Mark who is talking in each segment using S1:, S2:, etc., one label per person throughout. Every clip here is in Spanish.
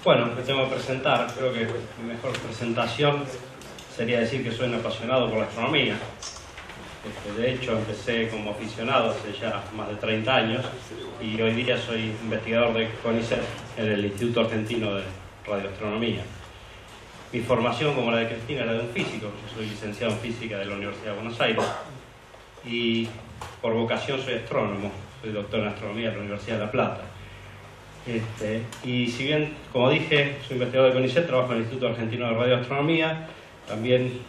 S1: Bueno, me tengo que presentar. Creo que mi mejor presentación sería decir que soy un apasionado por la astronomía. De hecho, empecé como aficionado hace ya más de 30 años y hoy día soy investigador de CONICET en el Instituto Argentino de Radioastronomía. Mi formación, como la de Cristina, es la de un físico. Yo soy licenciado en física de la Universidad de Buenos Aires y por vocación soy astrónomo. Soy doctor en astronomía de la Universidad de La Plata. Y si bien, como dije, soy investigador de CONICET, trabajo en el Instituto Argentino de Radioastronomía, también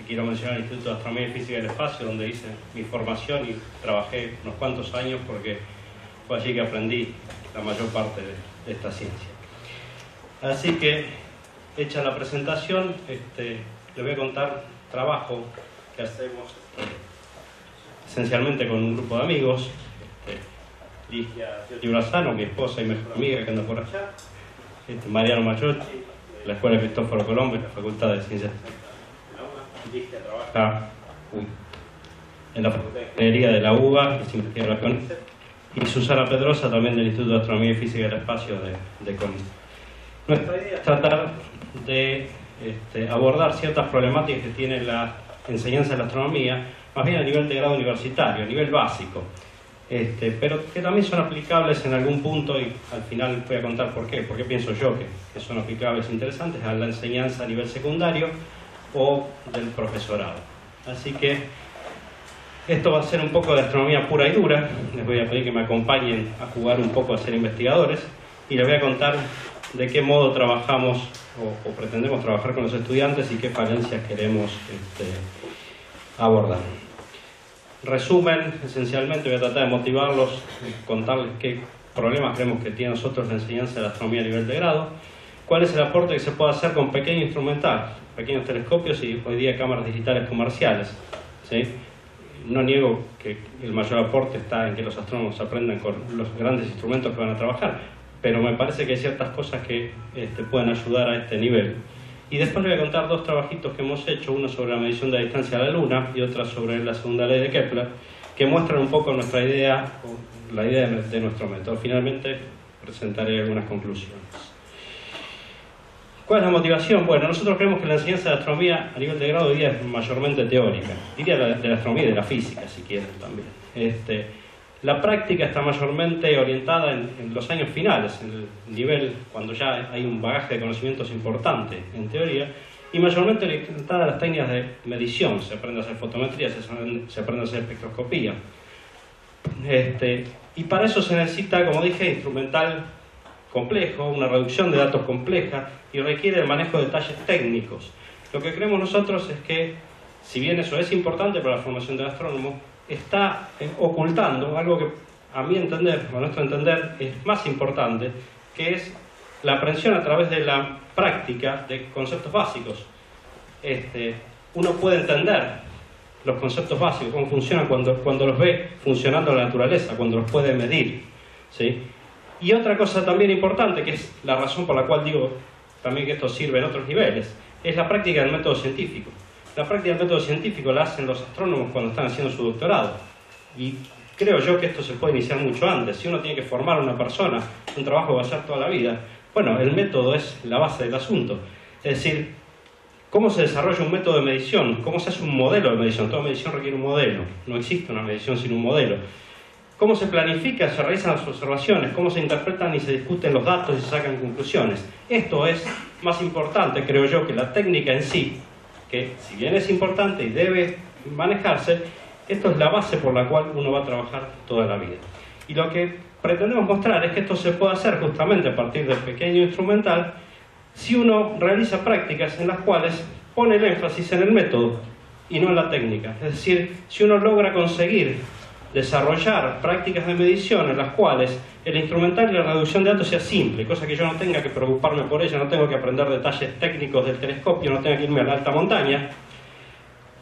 S1: quiero mencionar el Instituto de Astronomía y Física del Espacio, donde hice mi formación y trabajé unos cuantos años porque fue allí que aprendí la mayor parte de esta ciencia. Así que, hecha la presentación, les voy a contar trabajo que hacemos esencialmente con un grupo de amigos. Ligia Brazano, mi esposa y mejor amiga que anda por allá, Mariano Mayochi, de la Escuela Cristóforo Colombo, de la Facultad de Ciencias. Ligia trabaja en la Facultad de Ingeniería de la UBA, que es investigadora de CONICET, y Susana Pedrosa, también del Instituto de Astronomía y Física del Espacio de CONICET. Nuestra idea es tratar de abordar ciertas problemáticas que tiene la enseñanza de la astronomía, más bien a nivel de grado universitario, a nivel básico. Pero que también son aplicables en algún punto, y al final voy a contar por qué pienso yo que son aplicables e interesantes a la enseñanza a nivel secundario o del profesorado. Así que esto va a ser un poco de astronomía pura y dura. Les voy a pedir que me acompañen a jugar un poco a ser investigadores y les voy a contar de qué modo trabajamos o pretendemos trabajar con los estudiantes y qué falencias queremos abordar. Resumen, esencialmente voy a tratar de motivarlos, contarles qué problemas creemos que tiene nosotros la enseñanza de la astronomía a nivel de grado, cuál es el aporte que se puede hacer con pequeño instrumental, pequeños telescopios y hoy día cámaras digitales comerciales, ¿sí? No niego que el mayor aporte está en que los astrónomos aprendan con los grandes instrumentos que van a trabajar, pero me parece que hay ciertas cosas que pueden ayudar a este nivel. Y después les voy a contar dos trabajitos que hemos hecho, uno sobre la medición de la distancia a la Luna y otra sobre la segunda ley de Kepler, que muestran un poco nuestra idea, o la idea de nuestro método. Finalmente presentaré algunas conclusiones. ¿Cuál es la motivación? Bueno, nosotros creemos que la enseñanza de astronomía a nivel de grado hoy día es mayormente teórica. Diría de la astronomía y de la física, si quieren también. La práctica está mayormente orientada en los años finales, en el nivel cuando ya hay un bagaje de conocimientos importante en teoría, y mayormente orientada a las técnicas de medición. Se aprende a hacer fotometría, se aprende a hacer espectroscopía. Y para eso se necesita, como dije, instrumental complejo, una reducción de datos compleja y requiere el manejo de detalles técnicos. Lo que creemos nosotros es que, si bien eso es importante para la formación del astrónomo, está ocultando algo que, a mi entender, a nuestro entender, es más importante, que es la aprehensión a través de la práctica de conceptos básicos. Uno puede entender los conceptos básicos, cómo funcionan cuando los ve funcionando en la naturaleza, cuando los puede medir, ¿sí? Y otra cosa también importante, que es la razón por la cual digo también que esto sirve en otros niveles, es la práctica del método científico. La práctica del método científico la hacen los astrónomos cuando están haciendo su doctorado. Y creo yo que esto se puede iniciar mucho antes. Si uno tiene que formar a una persona, un trabajo que va a hacer toda la vida, bueno, el método es la base del asunto. Es decir, ¿cómo se desarrolla un método de medición? ¿Cómo se hace un modelo de medición? Toda medición requiere un modelo. No existe una medición sin un modelo. ¿Cómo se planifica, se realizan las observaciones? ¿Cómo se interpretan y se discuten los datos y se sacan conclusiones? Esto es más importante, creo yo, que la técnica en sí, que si bien es importante y debe manejarse, esto es la base por la cual uno va a trabajar toda la vida. Y lo que pretendemos mostrar es que esto se puede hacer justamente a partir del pequeño instrumental si uno realiza prácticas en las cuales pone el énfasis en el método y no en la técnica. Es decir, si uno logra conseguir desarrollar prácticas de medición en las cuales el instrumental y la reducción de datos sea simple, cosa que yo no tenga que preocuparme por ella, no tengo que aprender detalles técnicos del telescopio, no tengo que irme a la alta montaña,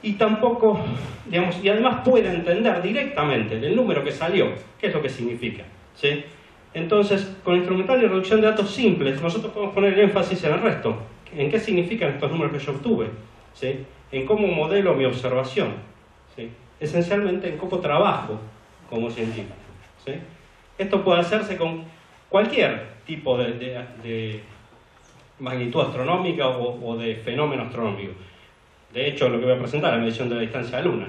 S1: y tampoco, digamos, y además pueda entender directamente el número que salió, qué es lo que significa, ¿sí? Entonces, con instrumental y reducción de datos simples, nosotros podemos poner el énfasis en el resto. ¿En qué significan estos números que yo obtuve? ¿Sí? En cómo modelo mi observación, ¿sí? Esencialmente en cómo trabajo como científico, ¿sí? Esto puede hacerse con cualquier tipo de magnitud astronómica o de fenómeno astronómico. De hecho, lo que voy a presentar es la medición de la distancia a la Luna,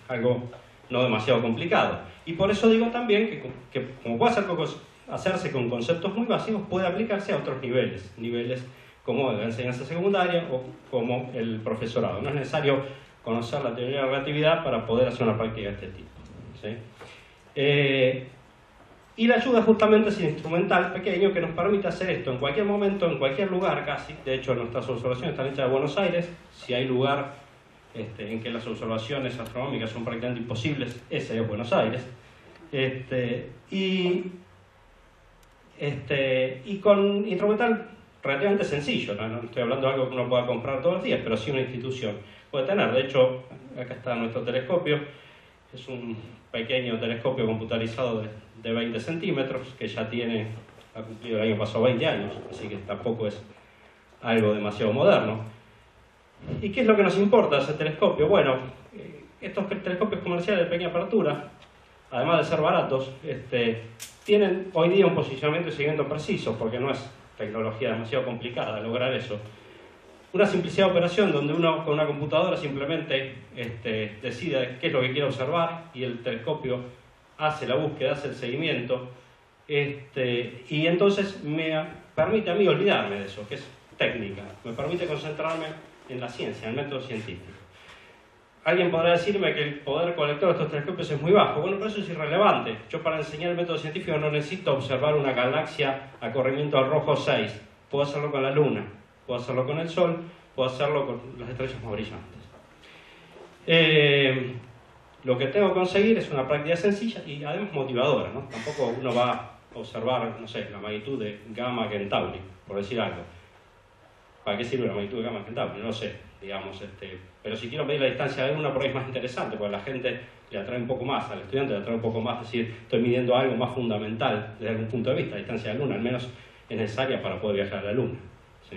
S1: algo no demasiado complicado. Y por eso digo también que como puede hacerse con conceptos muy básicos, puede aplicarse a otros niveles como la enseñanza secundaria o como el profesorado. No es necesario conocer la teoría de la relatividad para poder hacer una práctica de este tipo, ¿sí? Y la ayuda justamente es un instrumental pequeño que nos permite hacer esto en cualquier momento, en cualquier lugar casi. De hecho, nuestras observaciones están hechas de Buenos Aires. Si hay lugar en que las observaciones astronómicas son prácticamente imposibles, ese es Buenos Aires. Y con instrumental relativamente sencillo, no estoy hablando de algo que uno pueda comprar todos los días, pero sí una institución puede tener. De hecho, acá está nuestro telescopio. Es un pequeño telescopio computarizado de 20 centímetros que ya ha cumplido el año pasado 20 años, así que tampoco es algo demasiado moderno. ¿Y qué es lo que nos importa de ese telescopio? Bueno, estos telescopios comerciales de pequeña apertura, además de ser baratos, tienen hoy día un posicionamiento y seguimiento preciso, porque no es tecnología demasiado complicada lograr eso. Una simplicidad de operación donde uno con una computadora simplemente decide qué es lo que quiere observar y el telescopio hace la búsqueda, hace el seguimiento, y entonces me permite a mí olvidarme de eso, que es técnica, me permite concentrarme en la ciencia, en el método científico. Alguien podrá decirme que el poder colector de estos telescopios es muy bajo. Bueno, pero eso es irrelevante. Yo para enseñar el método científico no necesito observar una galaxia a corrimiento al rojo 6. Puedo hacerlo con la Luna, puedo hacerlo con el Sol, puedo hacerlo con las estrellas más brillantes. Lo que tengo que conseguir es una práctica sencilla y además motivadora, ¿no? Tampoco uno va a observar, no sé, la magnitud de Gamma Centauri, por decir algo. ¿Para qué sirve la magnitud de Gamma Centauri? No lo sé, digamos. Pero si quiero medir la distancia de la Luna, por ahí es más interesante, porque a la gente le atrae un poco más, al estudiante le atrae un poco más, decir, estoy midiendo algo más fundamental desde algún punto de vista. La distancia de la Luna, al menos, es necesaria para poder viajar a la Luna, ¿sí?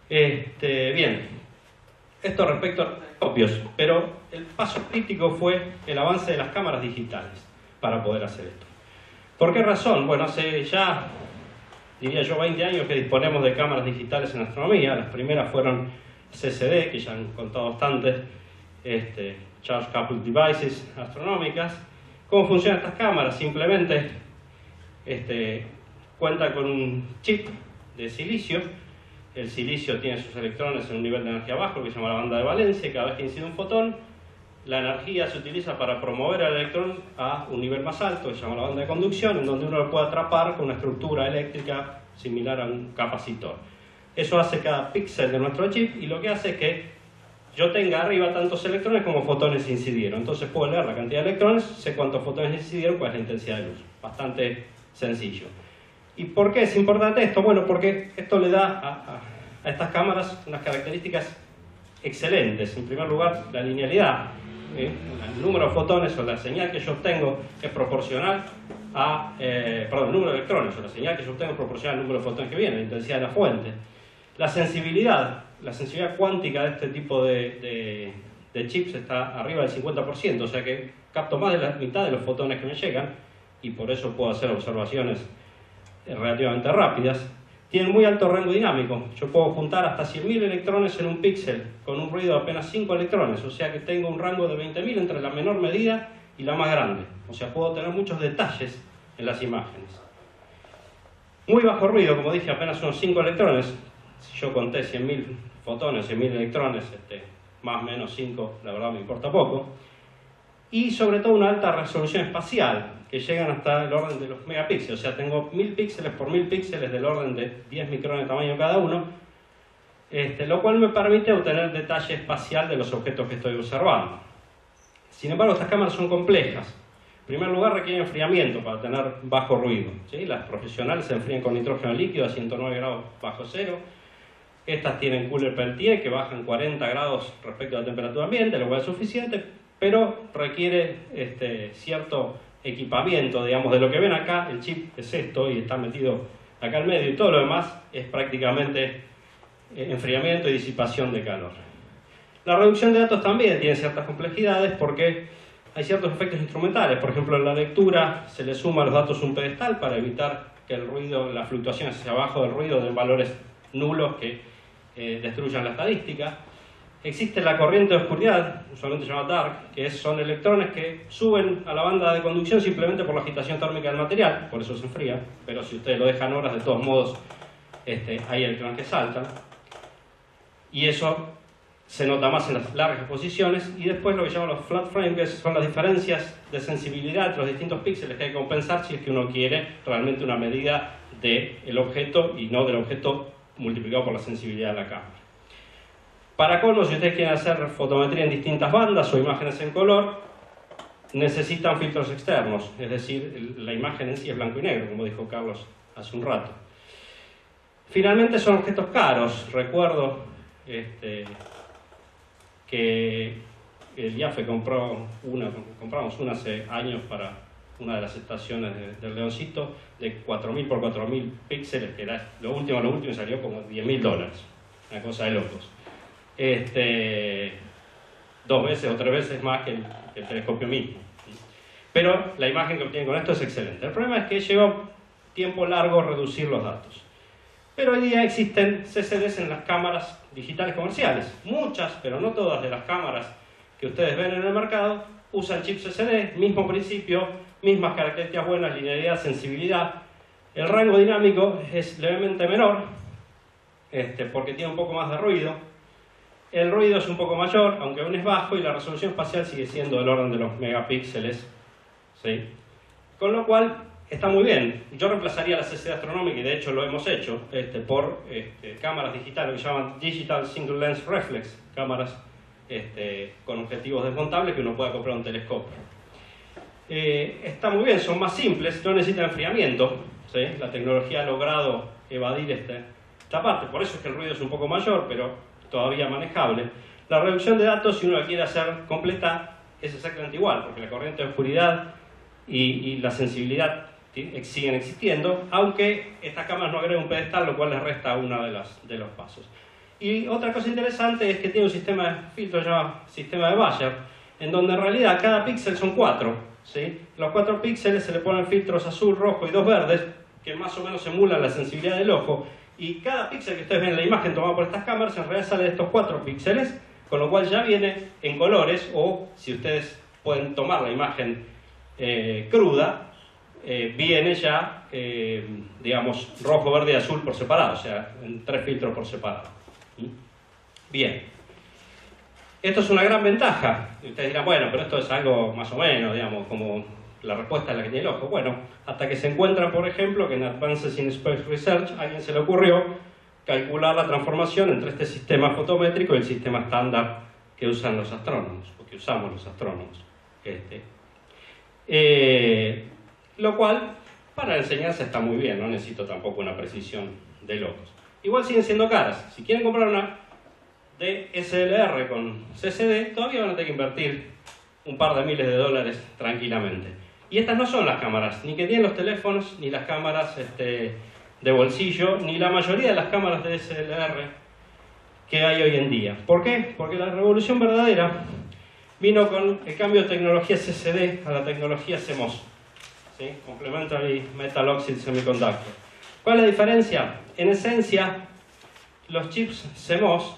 S1: Bien, esto respecto a los telescopios, pero el paso crítico fue el avance de las cámaras digitales para poder hacer esto. ¿Por qué razón? Bueno, hace ya, diría yo, 20 años que disponemos de cámaras digitales en astronomía. Las primeras fueron CCD, que ya han contado bastantes, Charge Coupled Devices astronómicas. ¿Cómo funcionan estas cámaras? Simplemente cuenta con un chip de silicio. El silicio tiene sus electrones en un nivel de energía bajo que se llama la banda de valencia, y cada vez que incide un fotón, la energía se utiliza para promover al electrón a un nivel más alto, que se llama la banda de conducción, en donde uno lo puede atrapar con una estructura eléctrica similar a un capacitor. Eso hace cada píxel de nuestro chip, y lo que hace es que yo tenga arriba tantos electrones como fotones incidieron. Entonces puedo leer la cantidad de electrones, sé cuántos fotones incidieron, cuál es la intensidad de luz. Bastante sencillo. ¿Y por qué es importante esto? Bueno, porque esto le da a estas cámaras unas características excelentes. En primer lugar, la linealidad. El número de fotones o la señal que yo obtengo es proporcional el número de electrones o la señal que yo obtengo es proporcional al número de fotones que viene, la intensidad de la fuente. La sensibilidad cuántica de este tipo de chips está arriba del 50%, o sea que capto más de la mitad de los fotones que me llegan, y por eso puedo hacer observaciones relativamente rápidas. Tienen muy alto rango dinámico. Yo puedo juntar hasta 100.000 electrones en un píxel con un ruido de apenas 5 electrones, o sea que tengo un rango de 20.000 entre la menor medida y la más grande. O sea, puedo tener muchos detalles en las imágenes. Muy bajo ruido, como dije, apenas unos 5 electrones. Si yo conté 100.000 fotones, 100.000 electrones, más o menos 5, la verdad me importa poco. Y sobre todo una alta resolución espacial, que llegan hasta el orden de los megapíxeles. O sea, tengo 1000 píxeles por 1000 píxeles del orden de 10 micrones de tamaño cada uno, lo cual me permite obtener detalle espacial de los objetos que estoy observando. Sin embargo, estas cámaras son complejas. En primer lugar, requieren enfriamiento para tener bajo ruido, ¿sí? Las profesionales se enfrían con nitrógeno líquido a 109 grados bajo cero. Estas tienen cooler Peltier que bajan 40 grados respecto a la temperatura ambiente, lo cual es suficiente, pero requiere cierto equipamiento, digamos. De lo que ven acá, el chip es esto y está metido acá al medio, y todo lo demás es prácticamente enfriamiento y disipación de calor. La reducción de datos también tiene ciertas complejidades porque hay ciertos efectos instrumentales. Por ejemplo, en la lectura se le suma a los datos un pedestal para evitar que el ruido, las fluctuaciones hacia abajo del ruido den valores nulos que destruyan la estadística. Existe la corriente de oscuridad, usualmente llamada dark, que son electrones que suben a la banda de conducción simplemente por la agitación térmica del material, por eso se enfría, pero si ustedes lo dejan horas, de todos modos hay electrones que saltan. Y eso se nota más en las largas exposiciones. Y después lo que llaman los flat frame, que son las diferencias de sensibilidad entre los distintos píxeles que hay que compensar si es que uno quiere realmente una medida del objeto y no del objeto multiplicado por la sensibilidad de la cámara. Para colmo, si ustedes quieren hacer fotometría en distintas bandas o imágenes en color, necesitan filtros externos, es decir, la imagen en sí es blanco y negro, como dijo Carlos hace un rato. Finalmente son objetos caros. Recuerdo que el IAFE compramos una hace años para una de las estaciones del Leoncito de 4.000 por 4.000 píxeles, que era lo último y salió como $10.000, una cosa de locos. 2 veces o 3 veces más que el telescopio mismo. Pero la imagen que obtienen con esto es excelente. El problema es que lleva tiempo largo reducir los datos. Pero hoy día existen CCDs en las cámaras digitales comerciales. Muchas, pero no todas de las cámaras que ustedes ven en el mercado usan chips CCD, mismo principio, mismas características buenas, linealidad, sensibilidad. El rango dinámico es levemente menor, porque tiene un poco más de ruido. El ruido es un poco mayor, aunque aún es bajo, y la resolución espacial sigue siendo del orden de los megapíxeles, ¿sí? Con lo cual está muy bien. Yo reemplazaría la CCD astronómica, y de hecho lo hemos hecho, por cámaras digitales que llaman Digital Single Lens Reflex, cámaras con objetivos desmontables que uno pueda comprar un telescopio. Está muy bien, son más simples, no necesitan enfriamiento, ¿sí? La tecnología ha logrado evadir esta parte, por eso es que el ruido es un poco mayor, pero todavía manejable. La reducción de datos, si uno la quiere hacer completa, es exactamente igual, porque la corriente de oscuridad y la sensibilidad siguen existiendo, aunque estas cámaras no agregan un pedestal, lo cual les resta uno de los pasos. Y otra cosa interesante es que tiene un sistema de filtro llamado sistema de Bayer, en donde en realidad cada píxel son 4, ¿sí? Los 4 píxeles se le ponen filtros azul, rojo y 2 verdes, que más o menos emulan la sensibilidad del ojo, y cada píxel que ustedes ven en la imagen tomada por estas cámaras en realidad sale de estos 4 píxeles, con lo cual ya viene en colores, o si ustedes pueden tomar la imagen cruda, viene ya, digamos, rojo, verde y azul por separado, o sea, en 3 filtros por separado. Bien. Esto es una gran ventaja. Y ustedes dirán, bueno, pero esto es algo más o menos, digamos, como la respuesta es la que tiene el ojo. Bueno, hasta que se encuentra, por ejemplo, que en Advances in Space Research a alguien se le ocurrió calcular la transformación entre este sistema fotométrico y el sistema estándar que usan los astrónomos, o que usamos los astrónomos. Lo cual, para la enseñanza está muy bien, no necesito tampoco una precisión de locos. Igual siguen siendo caras. Si quieren comprar una DSLR con CCD, todavía van a tener que invertir un par de miles de dólares tranquilamente. Y estas no son las cámaras, ni que tienen los teléfonos, ni las cámaras de bolsillo, ni la mayoría de las cámaras de DSLR que hay hoy en día. ¿Por qué? Porque la revolución verdadera vino con el cambio de tecnología CCD a la tecnología CMOS, ¿sí? Complementary Metal Oxide Semiconductor. ¿Cuál es la diferencia? En esencia, los chips CMOS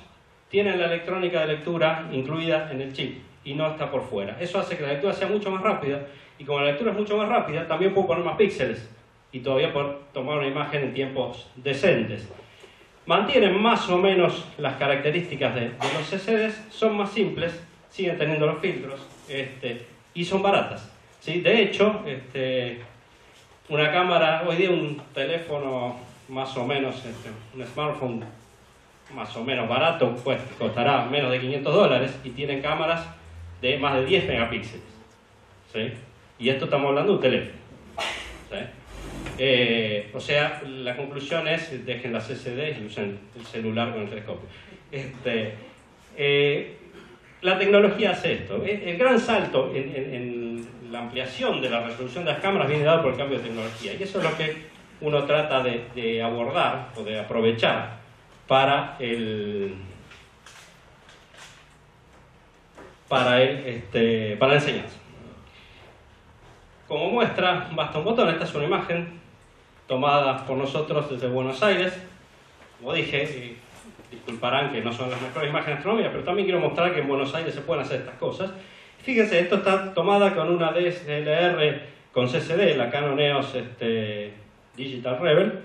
S1: tienen la electrónica de lectura incluida en el chip y no está por fuera. Eso hace que la lectura sea mucho más rápida, y como la lectura es mucho más rápida, también puedo poner más píxeles y todavía poder tomar una imagen en tiempos decentes. Mantienen más o menos las características de los CCDs, son más simples, siguen teniendo los filtros y son baratas, ¿sí? De hecho, una cámara, hoy día un teléfono más o menos, un smartphone más o menos barato, pues costará menos de $500 y tienen cámaras de más de 10 megapíxeles, ¿sí? Y esto estamos hablando de un teléfono, ¿sí? O sea, la conclusión es, dejen la CCD y usen el celular con el telescopio. La tecnología hace esto. El gran salto en la ampliación de la resolución de las cámaras viene dado por el cambio de tecnología, y eso es lo que uno trata de abordar o de aprovechar para la enseñanza. Como muestra, basta un botón. Esta es una imagen tomada por nosotros desde Buenos Aires, como dije, disculparán que no son las mejores imágenes astronómicas, pero también quiero mostrar que en Buenos Aires se pueden hacer estas cosas. Fíjense, esto está tomada con una DSLR con CCD, la Canon EOS Digital Rebel,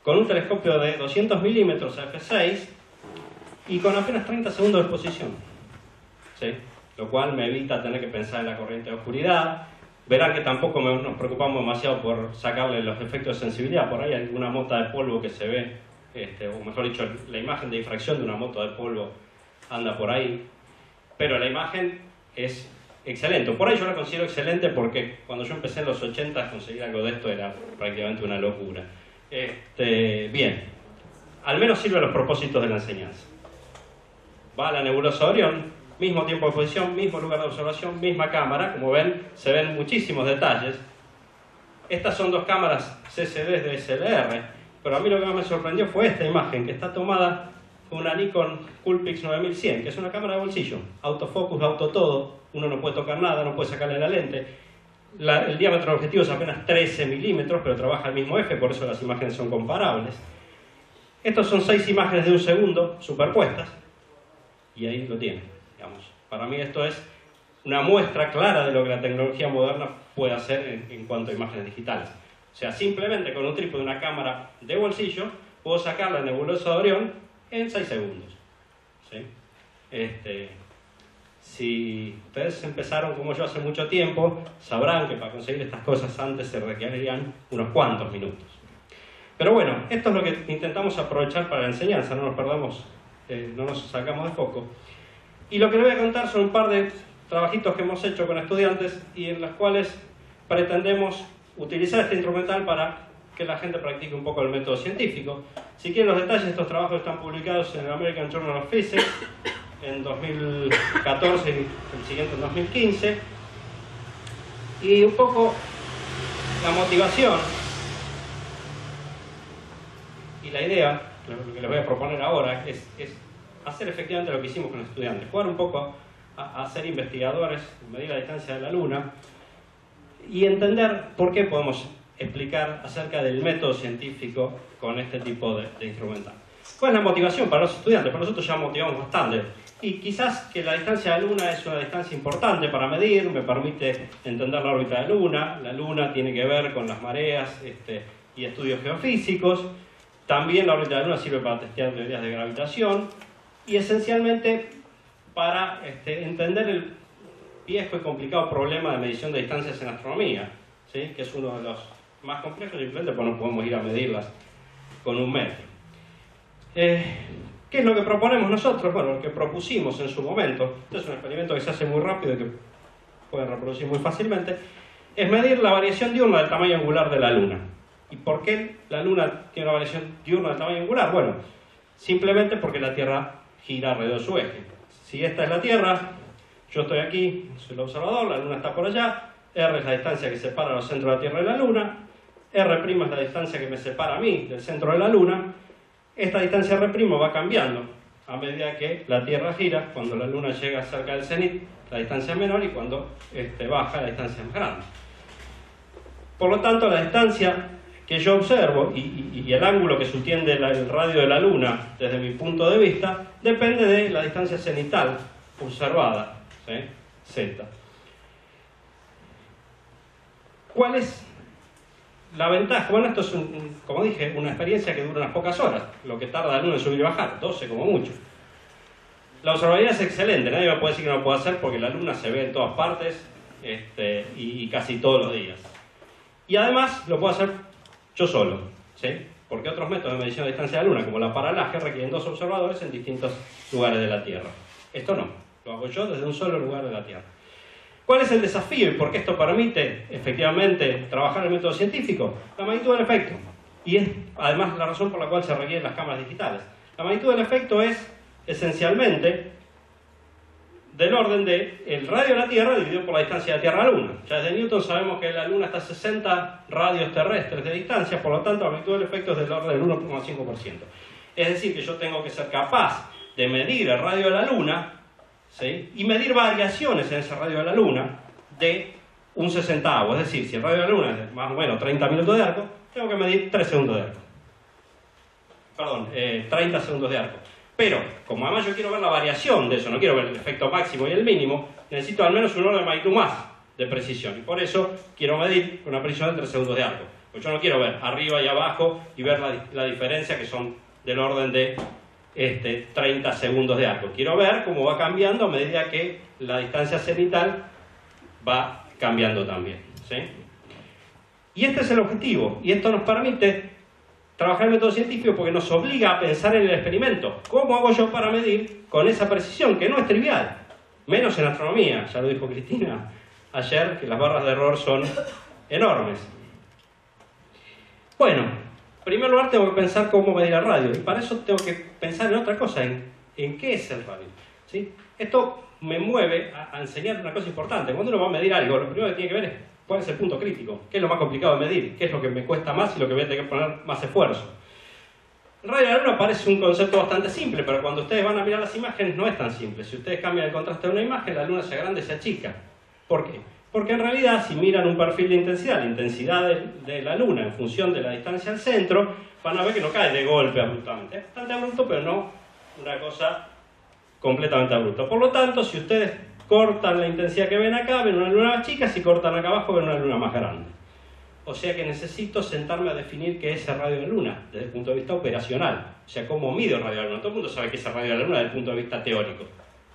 S1: con un telescopio de 200 milímetros f6 y con apenas 30 segundos de exposición, ¿sí? Lo cual me evita tener que pensar en la corriente de oscuridad. Verán que tampoco nos preocupamos demasiado por sacarle los efectos de sensibilidad. Por ahí hay alguna mota de polvo que se ve, o mejor dicho, la imagen de difracción de una mota de polvo anda por ahí, pero la imagen es excelente. Por ahí yo la considero excelente porque cuando yo empecé en los 80 conseguir algo de esto era prácticamente una locura. Bien, al menos sirve a los propósitos de la enseñanza. Va a la nebulosa Orión, mismo tiempo de exposición, mismo lugar de observación, misma cámara. Como ven, se ven muchísimos detalles. Estas son dos cámaras CCD de DSLR, pero a mí lo que más me sorprendió fue esta imagen que está tomada con una Nikon Coolpix 9100, que es una cámara de bolsillo, autofocus, auto todo, uno no puede tocar nada, no puede sacarle la lente. El diámetro del objetivo es apenas 13 milímetros, pero trabaja el mismo eje, por eso las imágenes son comparables. Estos son 6 imágenes de un segundo superpuestas, y ahí lo tienen. Digamos, para mí esto es una muestra clara de lo que la tecnología moderna puede hacer en cuanto a imágenes digitales. O sea, simplemente con un trípode de una cámara de bolsillo puedo sacar la nebulosa de Orión en 6 segundos. ¿Sí? Si ustedes empezaron como yo hace mucho tiempo, sabrán que para conseguir estas cosas antes se requerirían unos cuantos minutos. Pero bueno, esto es lo que intentamos aprovechar para la enseñanza, no nos perdamos, no nos sacamos de foco. Y lo que les voy a contar son un par de trabajitos que hemos hecho con estudiantes y en los cuales pretendemos utilizar este instrumental para que la gente practique un poco el método científico. Si quieren los detalles, estos trabajos están publicados en el American Journal of Physics en 2014 y el siguiente en 2015. Y un poco la motivación y la idea, lo que les voy a proponer ahora, es hacer efectivamente lo que hicimos con los estudiantes, jugar un poco a ser investigadores, medir la distancia de la Luna y entender por qué podemos explicar acerca del método científico con este tipo de instrumental. ¿Cuál es la motivación para los estudiantes? Para nosotros ya motivamos bastante. Y quizás que la distancia de la Luna es una distancia importante para medir, me permite entender la órbita de la Luna. La Luna tiene que ver con las mareas y estudios geofísicos. También la órbita de la Luna sirve para testear teorías de gravitación. Y esencialmente para entender el viejo y complicado problema de medición de distancias en astronomía, ¿sí? Que es uno de los más complejos, simplemente porque no podemos ir a medirlas con un metro. ¿Qué es lo que proponemos nosotros? Bueno, lo que propusimos en su momento, este es un experimento que se hace muy rápido y que pueden reproducir muy fácilmente, es medir la variación diurna del tamaño angular de la Luna. ¿Y por qué la Luna tiene una variación diurna del tamaño angular? Bueno, simplemente porque la Tierra gira alrededor de su eje. Si esta es la Tierra, yo estoy aquí, soy el observador, la Luna está por allá, R es la distancia que separa los centros de la Tierra de la Luna, R' es la distancia que me separa a mí del centro de la Luna. Esta distancia R' va cambiando a medida que la Tierra gira. Cuando la Luna llega cerca del cenit, la distancia es menor, y cuando baja, la distancia es más grande. Por lo tanto, la distancia que yo observo y el ángulo que subtiende el radio de la Luna desde mi punto de vista depende de la distancia cenital observada, ¿sí? Z. ¿Cuál es la ventaja? Bueno, esto es, como dije, una experiencia que dura unas pocas horas, lo que tarda la Luna en subir y bajar, 12 como mucho. La observabilidad es excelente, nadie me puede decir que no lo puedo hacer porque la Luna se ve en todas partes y casi todos los días. Y además lo puedo hacer yo solo, ¿sí? Porque otros métodos de medición de distancia de la Luna, como la paralaje, requieren 2 observadores en distintos lugares de la Tierra. Esto no, lo hago yo desde un solo lugar de la Tierra. ¿Cuál es el desafío y por qué esto permite efectivamente trabajar el método científico? La magnitud del efecto. Y es además la razón por la cual se requieren las cámaras digitales. La magnitud del efecto es esencialmente del orden de el radio de la Tierra dividido por la distancia de Tierra a Luna. Ya desde Newton sabemos que la Luna está a 60 radios terrestres de distancia, por lo tanto la magnitud del efecto es del orden del 1,5%. Es decir, que yo tengo que ser capaz de medir el radio de la Luna, ¿sí? Y medir variaciones en ese radio de la Luna de un 60avo. Es decir, si el radio de la Luna es más o menos 30 minutos de arco, tengo que medir 3 segundos de arco. perdón, 30 segundos de arco. Pero, como además yo quiero ver la variación de eso, no quiero ver el efecto máximo y el mínimo, necesito al menos un orden de magnitud más de precisión. Y por eso quiero medir una precisión de 3 segundos de arco. Pues yo no quiero ver arriba y abajo y ver la diferencia, que son del orden de 30 segundos de arco. Quiero ver cómo va cambiando a medida que la distancia cenital va cambiando también, ¿sí? Y este es el objetivo, y esto nos permite trabajar el método científico porque nos obliga a pensar en el experimento. ¿Cómo hago yo para medir con esa precisión, que no es trivial? Menos en astronomía, ya lo dijo Cristina ayer, que las barras de error son enormes. Bueno, en primer lugar tengo que pensar cómo medir el radio, y para eso tengo que pensar en otra cosa, en qué es el radio, ¿sí? Esto me mueve a enseñar una cosa importante. Cuando uno va a medir algo, lo primero que tiene que ver es cuál es el punto crítico, qué es lo más complicado de medir, qué es lo que me cuesta más y lo que voy a tener que poner más esfuerzo. El radio de la luna parece un concepto bastante simple, pero cuando ustedes van a mirar las imágenes no es tan simple. Si ustedes cambian el contraste de una imagen, la luna se agranda y se achica. ¿Por qué? Porque en realidad, si miran un perfil de intensidad, la intensidad de la luna en función de la distancia al centro, van a ver que no cae de golpe abruptamente. Es bastante abrupto, pero no una cosa completamente abrupta. Por lo tanto, si ustedes cortan la intensidad que ven acá, ven una luna más chica, si cortan acá abajo, ven una luna más grande. O sea que necesito sentarme a definir qué es el radio de la luna desde el punto de vista operacional. O sea, cómo mido el radio de la luna. Todo el mundo sabe qué es el radio de la luna desde el punto de vista teórico.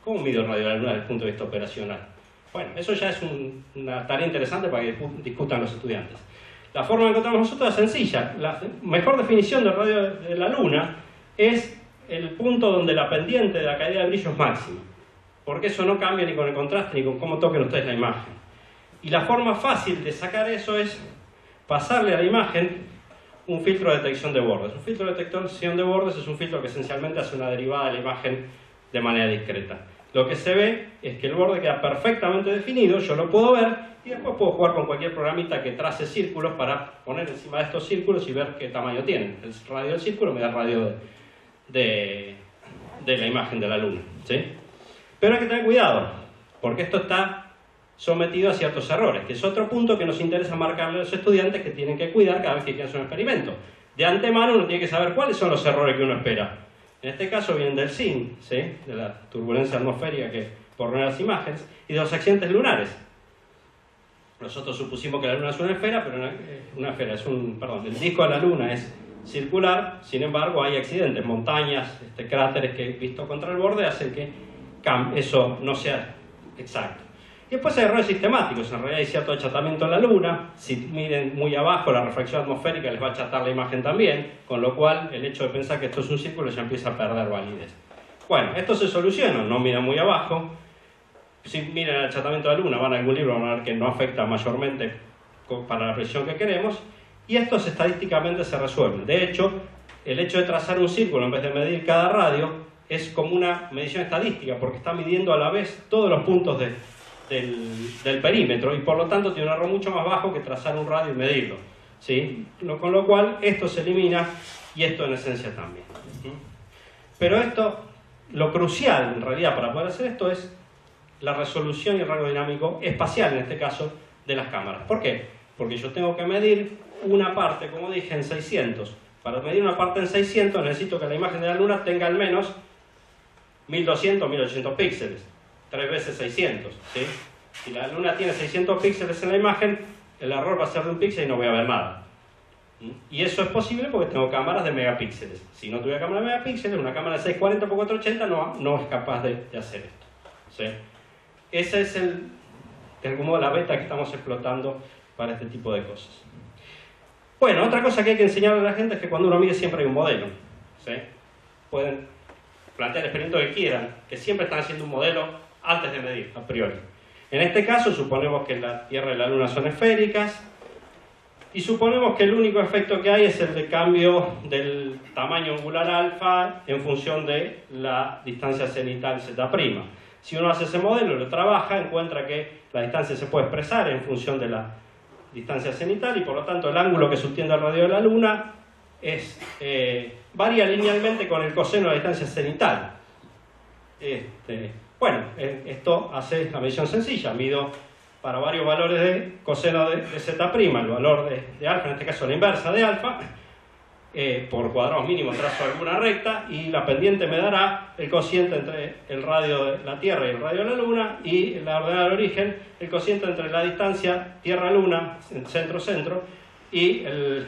S1: ¿Cómo mido el radio de la luna desde el punto de vista operacional? Bueno, eso ya es una tarea interesante para que discutan los estudiantes. La forma que encontramos nosotros es sencilla. La mejor definición del radio de la luna es el punto donde la pendiente de la caída de brillo es máxima. Porque eso no cambia ni con el contraste ni con cómo toquen ustedes la imagen. Y la forma fácil de sacar eso es pasarle a la imagen un filtro de detección de bordes. Un filtro de detección de bordes es un filtro que esencialmente hace una derivada de la imagen de manera discreta. Lo que se ve es que el borde queda perfectamente definido, yo lo puedo ver y después puedo jugar con cualquier programita que trace círculos para poner encima de estos círculos y ver qué tamaño tienen. El radio del círculo me da el radio de la imagen de la luna, ¿sí? Pero hay que tener cuidado, porque esto está sometido a ciertos errores, que es otro punto que nos interesa marcarle a los estudiantes que tienen que cuidar cada vez que quieren hacer un experimento. De antemano uno tiene que saber cuáles son los errores que uno espera. En este caso vienen del SIN, ¿sí? De la turbulencia atmosférica que por las imágenes, y de los accidentes lunares. Nosotros supusimos que la luna es una esfera, pero el disco de la luna es circular, sin embargo hay accidentes, montañas, cráteres que visto contra el borde hacen que eso no sea exacto. Y después hay errores sistemáticos, en realidad hay cierto achatamiento en la luna, si miren muy abajo la refracción atmosférica les va a achatar la imagen también, con lo cual el hecho de pensar que esto es un círculo ya empieza a perder validez. Bueno, esto se soluciona, no miran muy abajo, si miran el achatamiento de la luna, van a algún libro, van a ver que no afecta mayormente para la precisión que queremos, y estos estadísticamente se resuelven. De hecho, el hecho de trazar un círculo en vez de medir cada radio es como una medición estadística, porque está midiendo a la vez todos los puntos del perímetro y por lo tanto tiene un error mucho más bajo que trazar un radio y medirlo, ¿sí? Con lo cual esto se elimina y esto en esencia también. Pero esto, lo crucial en realidad para poder hacer esto es la resolución y el rango dinámico espacial, en este caso, de las cámaras. ¿Por qué? Porque yo tengo que medir una parte, como dije, en 600. Para medir una parte en 600 necesito que la imagen de la luna tenga al menos 1200 o 1800 píxeles. 3 veces 600, ¿sí? Si la luna tiene 600 píxeles en la imagen, el error va a ser de un píxel y no voy a ver nada. Y eso es posible porque tengo cámaras de megapíxeles. Si no tuviera cámara de megapíxeles, una cámara de 640 x 480 no es capaz de hacer esto, ¿sí? Esa es de algún modo la beta que estamos explotando para este tipo de cosas. Bueno, otra cosa que hay que enseñarle a la gente es que cuando uno mide siempre hay un modelo, ¿sí? Pueden plantear el experimento que quieran, que siempre están haciendo un modelo antes de medir, a priori. En este caso suponemos que la Tierra y la Luna son esféricas y suponemos que el único efecto que hay es el de cambio del tamaño angular alfa en función de la distancia cenital z'. Si uno hace ese modelo, lo trabaja, encuentra que la distancia se puede expresar en función de la distancia cenital y por lo tanto el ángulo que subtiende al radio de la Luna varía linealmente con el coseno de la distancia cenital. Bueno, esto hace la medición sencilla, mido para varios valores de coseno de z', el valor de alfa, en este caso la inversa de alfa, por cuadrados mínimos trazo alguna recta, y la pendiente me dará el cociente entre el radio de la Tierra y el radio de la Luna, y la ordenada del origen, el cociente entre la distancia Tierra-Luna, centro-centro, y el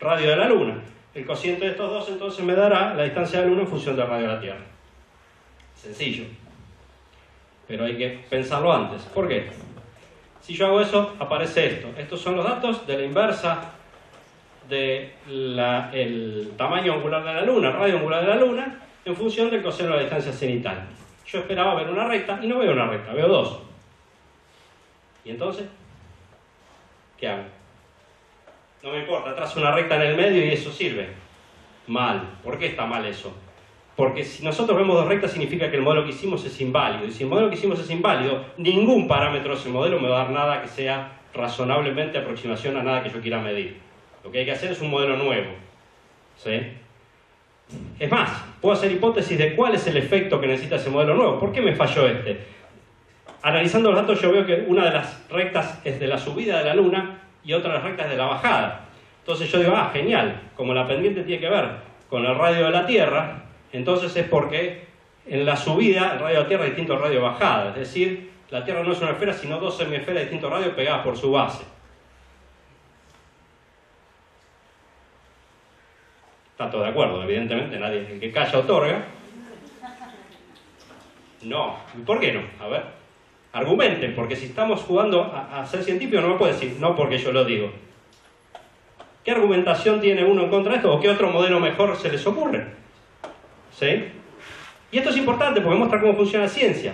S1: radio de la Luna. El cociente de estos dos entonces me dará la distancia de la Luna en función del radio de la Tierra. Sencillo. Pero hay que pensarlo antes. ¿Por qué? Si yo hago eso, aparece esto. Estos son los datos de la inversa del tamaño angular de la Luna, el radio angular de la Luna, en función del coseno de la distancia cenital. Yo esperaba ver una recta y no veo una recta, veo dos. ¿Y entonces? ¿Qué hago? No me importa, trazo una recta en el medio y eso sirve. Mal. ¿Por qué está mal eso? Porque si nosotros vemos dos rectas significa que el modelo que hicimos es inválido. Y si el modelo que hicimos es inválido, ningún parámetro de ese modelo me va a dar nada que sea razonablemente aproximación a nada que yo quiera medir. Lo que hay que hacer es un modelo nuevo. ¿Sí? Es más, puedo hacer hipótesis de cuál es el efecto que necesita ese modelo nuevo. ¿Por qué me falló este? Analizando los datos yo veo que una de las rectas es de la subida de la Luna y otra de las rectas es de la bajada. Entonces yo digo, genial, como la pendiente tiene que ver con el radio de la Tierra, entonces es porque en la subida el radio de la Tierra es distinto al radio de bajada. Es decir, la Tierra no es una esfera, sino dos semiesferas de distintos radios pegadas por su base. Está todo de acuerdo, evidentemente, nadie, el que calla otorga. No, ¿por qué no? A ver, argumenten, porque si estamos jugando a ser científico no me puede decir, no porque yo lo digo. ¿Qué argumentación tiene uno en contra de esto? ¿O qué otro modelo mejor se les ocurre? ¿Sí? Y esto es importante porque muestra cómo funciona la ciencia.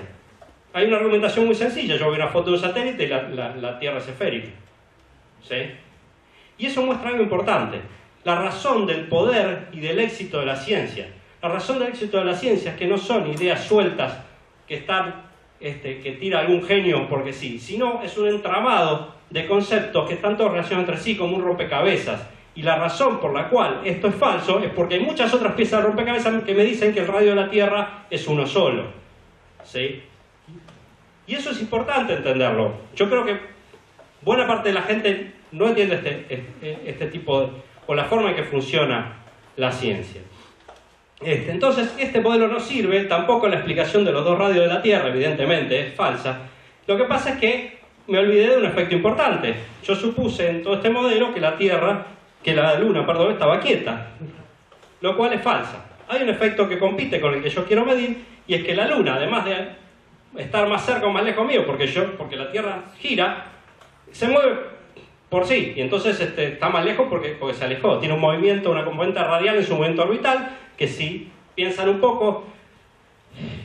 S1: Hay una argumentación muy sencilla. Yo veo una foto de un satélite y la Tierra es esférica. ¿Sí? Y eso muestra algo importante. La razón del poder y del éxito de la ciencia. La razón del éxito de la ciencia es que no son ideas sueltas que tira algún genio porque sí, sino es un entramado de conceptos que están todos relacionados entre sí como un rompecabezas. Y la razón por la cual esto es falso es porque hay muchas otras piezas de rompecabezas que me dicen que el radio de la Tierra es uno solo. ¿Sí? Y eso es importante entenderlo. Yo creo que buena parte de la gente no entiende este tipo de, o la forma en que funciona la ciencia. Entonces, este modelo no sirve, tampoco la explicación de los dos radios de la Tierra, evidentemente, es falsa. Lo que pasa es que me olvidé de un efecto importante. Yo supuse en todo este modelo que la Luna, estaba quieta, lo cual es falsa. Hay un efecto que compite con el que yo quiero medir, y es que la Luna, además de estar más cerca o más lejos mío, porque la Tierra gira, se mueve por sí, y entonces está más lejos porque se alejó. Tiene un movimiento, una componente radial en su movimiento orbital, que si piensan un poco,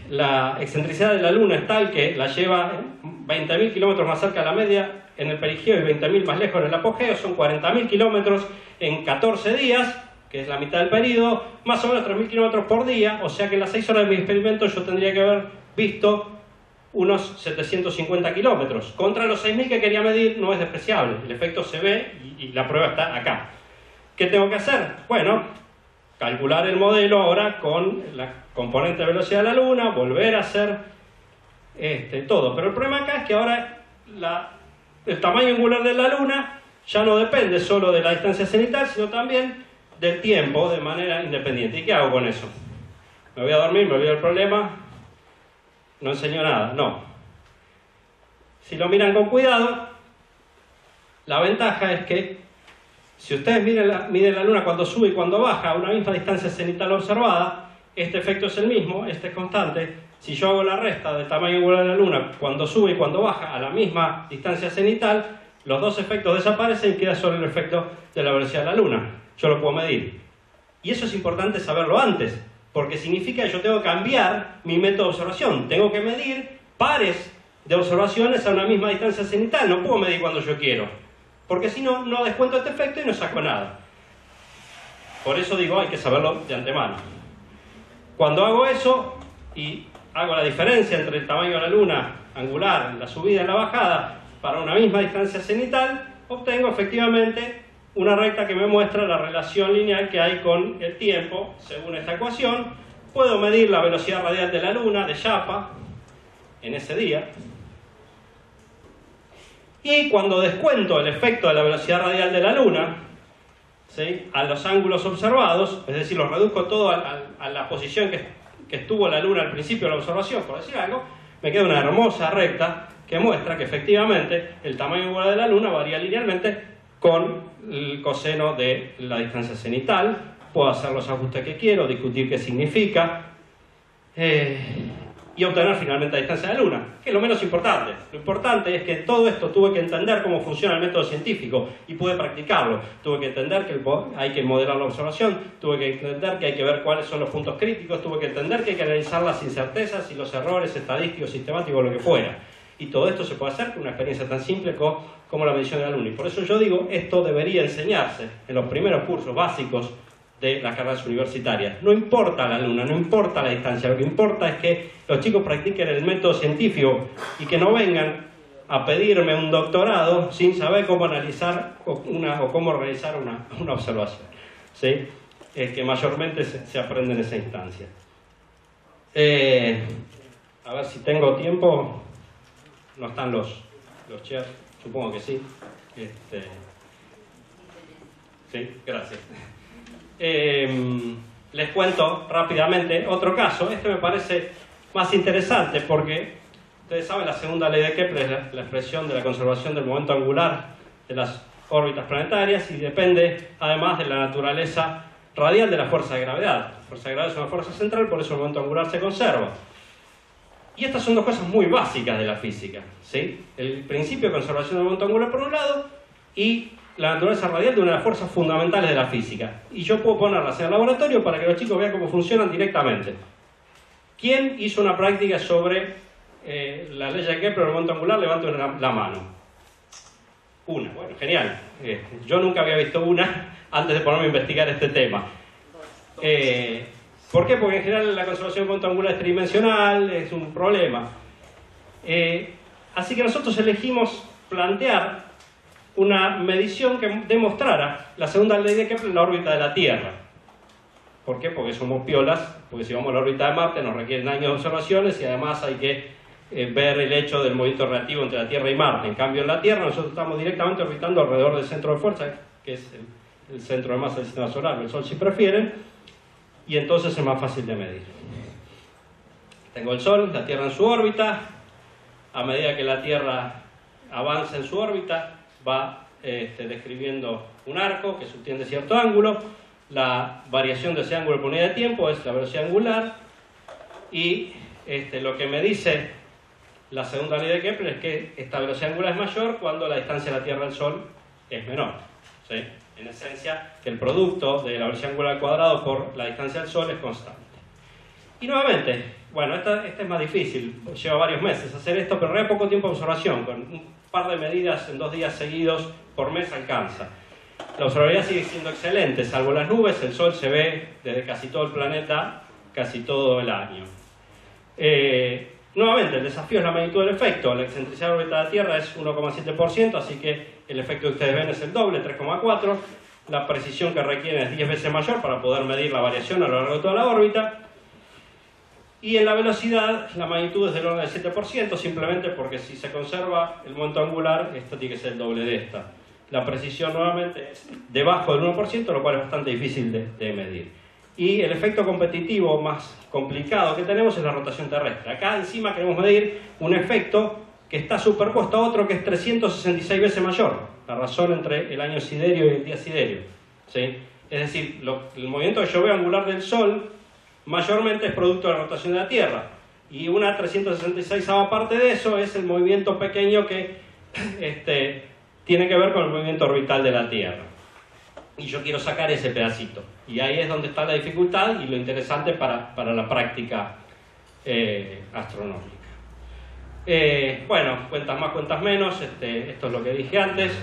S1: la excentricidad de la Luna es tal que la lleva 20.000 kilómetros más cerca de la media en el perigeo y 20.000 más lejos en el apogeo. Son 40.000 kilómetros en 14 días, que es la mitad del periodo, más o menos 3.000 kilómetros por día, o sea que en las 6 horas de mi experimento yo tendría que haber visto unos 750 kilómetros. Contra los 6.000 que quería medir no es despreciable, el efecto se ve y la prueba está acá. ¿Qué tengo que hacer? Bueno, calcular el modelo ahora con la componente de velocidad de la Luna, volver a hacer todo. Pero el problema acá es que ahora el tamaño angular de la Luna ya no depende solo de la distancia cenital, sino también del tiempo de manera independiente. ¿Y qué hago con eso? ¿Me voy a dormir? ¿Me olvido del problema? No enseño nada. No. Si lo miran con cuidado, la ventaja es que si ustedes miden la Luna cuando sube y cuando baja a una misma distancia cenital observada, este efecto es el mismo, este es constante. Si yo hago la resta del tamaño angular de la Luna cuando sube y cuando baja a la misma distancia cenital, los dos efectos desaparecen y queda solo el efecto de la velocidad de la Luna. Yo lo puedo medir. Y eso es importante saberlo antes, porque significa que yo tengo que cambiar mi método de observación. Tengo que medir pares de observaciones a una misma distancia cenital. No puedo medir cuando yo quiero, porque si no, no descuento este efecto y no saco nada. Por eso digo, hay que saberlo de antemano. Cuando hago eso y hago la diferencia entre el tamaño de la Luna angular, la subida y la bajada, para una misma distancia cenital, obtengo efectivamente una recta que me muestra la relación lineal que hay con el tiempo, según esta ecuación. Puedo medir la velocidad radial de la Luna, de Chapa, en ese día. Y cuando descuento el efecto de la velocidad radial de la Luna, ¿sí?, a los ángulos observados, es decir, los reduzco todo a la posición que estuvo la Luna al principio de la observación, por decir algo, me queda una hermosa recta que muestra que efectivamente el tamaño angular de la Luna varía linealmente con el coseno de la distancia cenital. Puedo hacer los ajustes que quiero, discutir qué significa y obtener finalmente la distancia de la Luna, que es lo menos importante. Lo importante es que todo esto tuve que entender cómo funciona el método científico y pude practicarlo. Tuve que entender que hay que modelar la observación, tuve que entender que hay que ver cuáles son los puntos críticos, tuve que entender que hay que analizar las incertezas y los errores estadísticos, sistemáticos, lo que fuera. Y todo esto se puede hacer con una experiencia tan simple como la medición de la Luna. Y por eso yo digo, esto debería enseñarse en los primeros cursos básicos de las carreras universitarias. No importa la Luna, no importa la distancia, lo que importa es que los chicos practiquen el método científico y que no vengan a pedirme un doctorado sin saber cómo analizar o cómo realizar una observación, ¿sí? Que mayormente se aprende en esa instancia. A ver si tengo tiempo. No están los chairs, supongo que sí. Sí, gracias. Les cuento rápidamente otro caso. Este me parece más interesante porque ustedes saben, la segunda ley de Kepler es la expresión de la conservación del momento angular de las órbitas planetarias y depende además de la naturaleza radial de la fuerza de gravedad. La fuerza de gravedad es una fuerza central, por eso el momento angular se conserva. Y estas son dos cosas muy básicas de la física, ¿sí? El principio de conservación del momento angular por un lado y la naturaleza radial de una de las fuerzas fundamentales de la física. Y yo puedo ponerlas en el laboratorio para que los chicos vean cómo funcionan directamente. ¿Quién hizo una práctica sobre la ley de Kepler del momento angular? Levanten la mano. Una, bueno, genial. Yo nunca había visto una antes de ponerme a investigar este tema. ¿Por qué? Porque en general la conservación del momento angular es tridimensional, es un problema. Así que nosotros elegimos plantear una medición que demostrara la segunda ley de Kepler en la órbita de la Tierra. ¿Por qué? Porque somos piolas, porque si vamos a la órbita de Marte nos requieren años de observaciones y además hay que ver el hecho del movimiento relativo entre la Tierra y Marte. En cambio en la Tierra nosotros estamos directamente orbitando alrededor del centro de fuerza, que es el centro de masa del sistema solar, el Sol si prefieren, y entonces es más fácil de medir. Tengo el Sol, la Tierra en su órbita. A medida que la Tierra avanza en su órbita va describiendo un arco que subtiende cierto ángulo. La variación de ese ángulo por unidad de tiempo es la velocidad angular y lo que me dice la segunda ley de Kepler es que esta velocidad angular es mayor cuando la distancia de la Tierra al Sol es menor, ¿sí? En esencia, que el producto de la velocidad angular al cuadrado por la distancia al Sol es constante. Y nuevamente, bueno, esta es más difícil, lleva varios meses hacer esto, pero hay poco tiempo de observación, con un par de medidas en 2 días seguidos por mes alcanza. La observabilidad sigue siendo excelente, salvo las nubes, el Sol se ve desde casi todo el planeta, casi todo el año. Nuevamente, el desafío es la magnitud del efecto. La excentricidad de órbita de la Tierra es 1,7%, así que el efecto que ustedes ven es el doble, 3,4%. La precisión que requiere es 10 veces mayor para poder medir la variación a lo largo de toda la órbita. Y en la velocidad, la magnitud es del orden del 7%, simplemente porque si se conserva el momento angular, esto tiene que ser el doble de esta. La precisión nuevamente es debajo del 1%, lo cual es bastante difícil de medir. Y el efecto competitivo más complicado que tenemos es la rotación terrestre. Acá encima queremos medir un efecto que está superpuesto a otro que es 366 veces mayor. La razón entre el año siderio y el día siderio, ¿sí? Es decir, el movimiento que yo veo angular del Sol mayormente es producto de la rotación de la Tierra. Y una 366ª parte de eso es el movimiento pequeño que tiene que ver con el movimiento orbital de la Tierra. Y yo quiero sacar ese pedacito. Y ahí es donde está la dificultad y lo interesante para la práctica astronómica. Bueno, cuentas más, cuentas menos. Esto es lo que dije antes.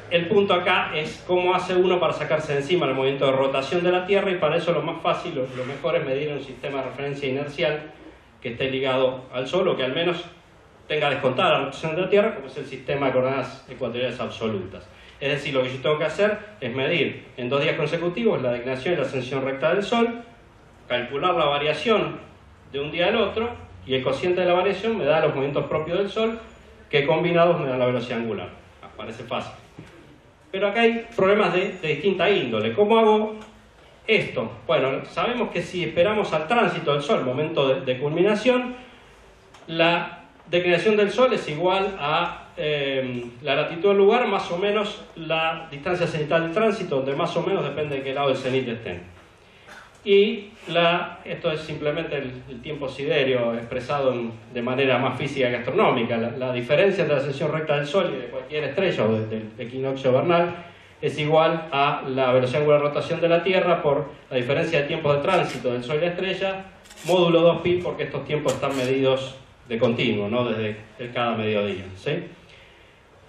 S1: El punto acá es cómo hace uno para sacarse de encima el movimiento de rotación de la Tierra, y para eso lo más fácil, lo mejor es medir un sistema de referencia inercial que esté ligado al Sol, o que al menos tenga descontada la rotación de la Tierra, como es el sistema de coordenadas ecuatoriales absolutas. Es decir, lo que yo tengo que hacer es medir en 2 días consecutivos la declinación y la ascensión recta del Sol, calcular la variación de un día al otro, y el cociente de la variación me da los movimientos propios del Sol, que combinados me dan la velocidad angular. Parece fácil. Pero acá hay problemas de distinta índole. ¿Cómo hago esto? Bueno, sabemos que si esperamos al tránsito del Sol, momento de culminación, la declinación del Sol es igual a la latitud del lugar más o menos la distancia cenital del tránsito, donde más o menos depende de qué lado del cenit estén. Y esto es simplemente el tiempo siderio expresado de manera más física que astronómica. La diferencia entre la ascensión recta del Sol y de cualquier estrella o del equinoccio vernal es igual a la velocidad angular de rotación de la Tierra por la diferencia de tiempos de tránsito del Sol y la estrella, módulo 2pi, porque estos tiempos están medidos de continuo, ¿no? Desde cada mediodía, ¿sí?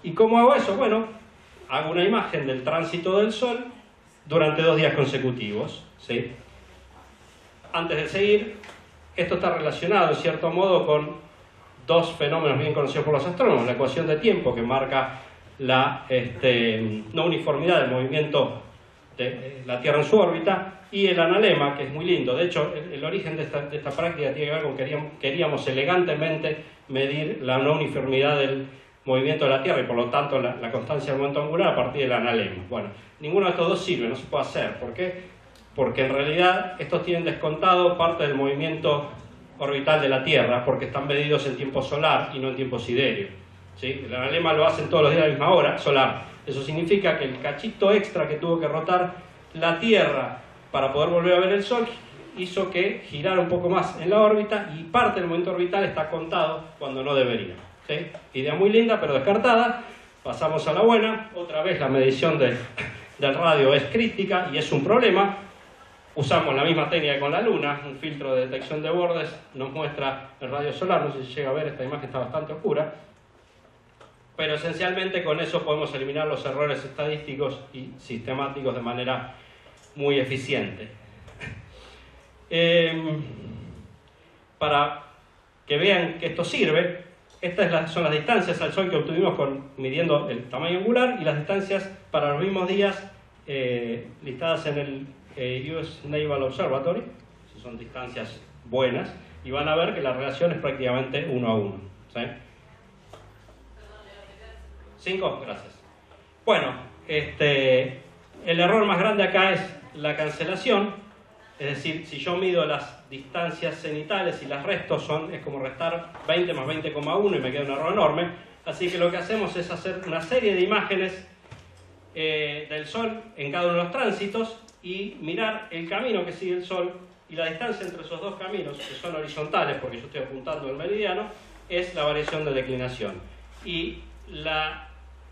S1: ¿Y cómo hago eso? Bueno, hago una imagen del tránsito del Sol durante 2 días consecutivos, ¿sí? Antes de seguir, esto está relacionado en cierto modo con 2 fenómenos bien conocidos por los astrónomos: la ecuación de tiempo, que marca la no uniformidad del movimiento de la Tierra en su órbita, y el analema, que es muy lindo. De hecho, el origen de esta práctica tiene que ver con que queríamos elegantemente medir la no uniformidad del movimiento de la Tierra y por lo tanto la constancia del momento angular a partir del analema. Bueno, ninguno de estos dos sirve, no se puede hacer. ¿Por qué? Porque en realidad estos tienen descontado parte del movimiento orbital de la Tierra, porque están medidos en tiempo solar y no en tiempo siderio, ¿sí? El analema lo hacen todos los días a la misma hora, solar. Eso significa que el cachito extra que tuvo que rotar la Tierra para poder volver a ver el Sol hizo que girara un poco más en la órbita, y parte del movimiento orbital está contado cuando no debería, ¿sí? Idea muy linda, pero descartada. Pasamos a la buena. Otra vez la medición del radio es crítica y es un problema. Usamos la misma técnica que con la Luna, un filtro de detección de bordes nos muestra el radio solar. No sé si llega a ver, esta imagen está bastante oscura, pero esencialmente con eso podemos eliminar los errores estadísticos y sistemáticos de manera muy eficiente. Para que vean que esto sirve, estas son las distancias al Sol que obtuvimos midiendo el tamaño angular, y las distancias para los mismos días listadas en el US Naval Observatory. Son distancias buenas, y van a ver que la relación es prácticamente 1 a 1, ¿sí? 5, gracias. Bueno, el error más grande acá es la cancelación, es decir, si yo mido las distancias cenitales y las resto, es como restar 20 más 20,1 y me queda un error enorme. Así que lo que hacemos es hacer una serie de imágenes del Sol en cada uno de los tránsitos y mirar el camino que sigue el Sol, y la distancia entre esos dos caminos, que son horizontales porque yo estoy apuntando el meridiano, es la variación de declinación. Y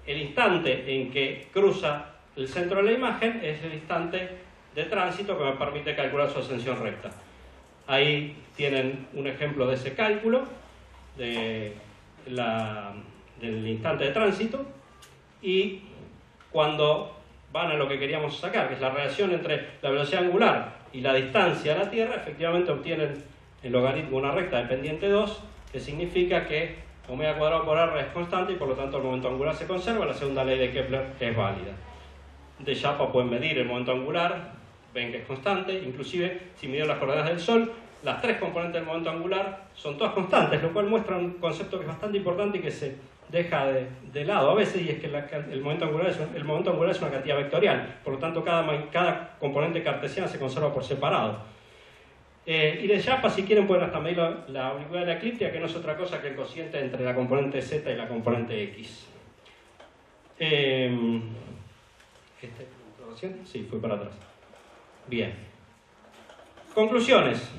S1: el instante en que cruza el centro de la imagen es el instante de tránsito que me permite calcular su ascensión recta. Ahí tienen un ejemplo de ese cálculo del instante de tránsito, y cuando van a lo que queríamos sacar, que es la relación entre la velocidad angular y la distancia a la Tierra, efectivamente obtienen el logaritmo de una recta de pendiente 2, que significa que omega cuadrado por r es constante y por lo tanto el momento angular se conserva. La segunda ley de Kepler es válida. De Chapa pueden medir el momento angular, ven que es constante. Inclusive si midieron las coordenadas del Sol, las 3 componentes del momento angular son todas constantes, lo cual muestra un concepto que es bastante importante y que se deja de lado a veces, y es que el momento angular es una cantidad vectorial. Por lo tanto cada componente cartesiana se conserva por separado. Y de Chapa, si quieren, pueden hasta medir la oblicuidad de la eclíptica, que no es otra cosa que el cociente entre la componente Z y la componente X. Sí, fui para atrás. Bien. Conclusiones.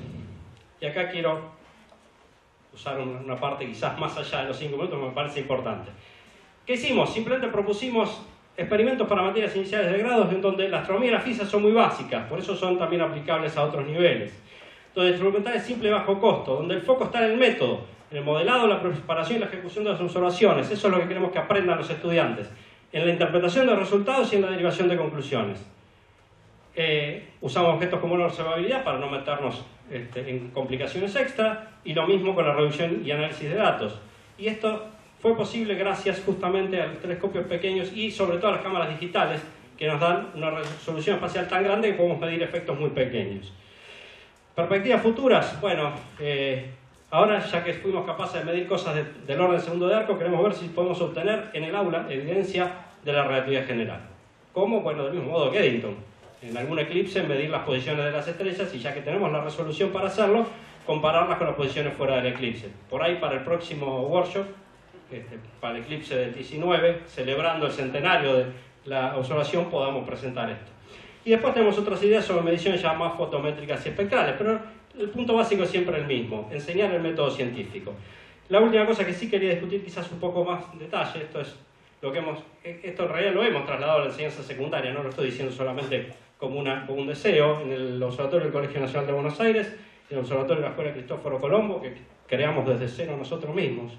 S1: Y acá quiero usar una parte quizás más allá de los 5 minutos, que me parece importante. ¿Qué hicimos? Simplemente propusimos experimentos para materias iniciales de grados en donde la astronomía y la física son muy básicas, por eso son también aplicables a otros niveles. Donde el instrumental es simple y bajo costo, donde el foco está en el método, en el modelado, la preparación y la ejecución de las observaciones. Eso es lo que queremos que aprendan los estudiantes, en la interpretación de resultados y en la derivación de conclusiones. Usamos objetos como la observabilidad para no meternos en complicaciones extra, y lo mismo con la reducción y análisis de datos. Y esto fue posible gracias justamente a los telescopios pequeños y sobre todo a las cámaras digitales, que nos dan una resolución espacial tan grande que podemos medir efectos muy pequeños. Perspectivas futuras. Bueno, ahora ya que fuimos capaces de medir cosas del orden segundo de arco, queremos ver si podemos obtener en el aula evidencia de la relatividad general. como, bueno, del mismo modo que Eddington. En algún eclipse medir las posiciones de las estrellas y ya que tenemos la resolución para hacerlo, compararlas con las posiciones fuera del eclipse. Por ahí para el próximo workshop, para el eclipse del 19, celebrando el centenario de la observación, podamos presentar esto. Y después tenemos otras ideas sobre mediciones ya más fotométricas y espectrales, pero el punto básico es siempre el mismo, enseñar el método científico. La última cosa que sí quería discutir quizás un poco más en detalle, esto en realidad lo hemos trasladado a la enseñanza secundaria, no lo estoy diciendo solamente como un deseo. En el Observatorio del Colegio Nacional de Buenos Aires, en el Observatorio de la Escuela Cristóforo Colombo, que creamos desde cero nosotros mismos,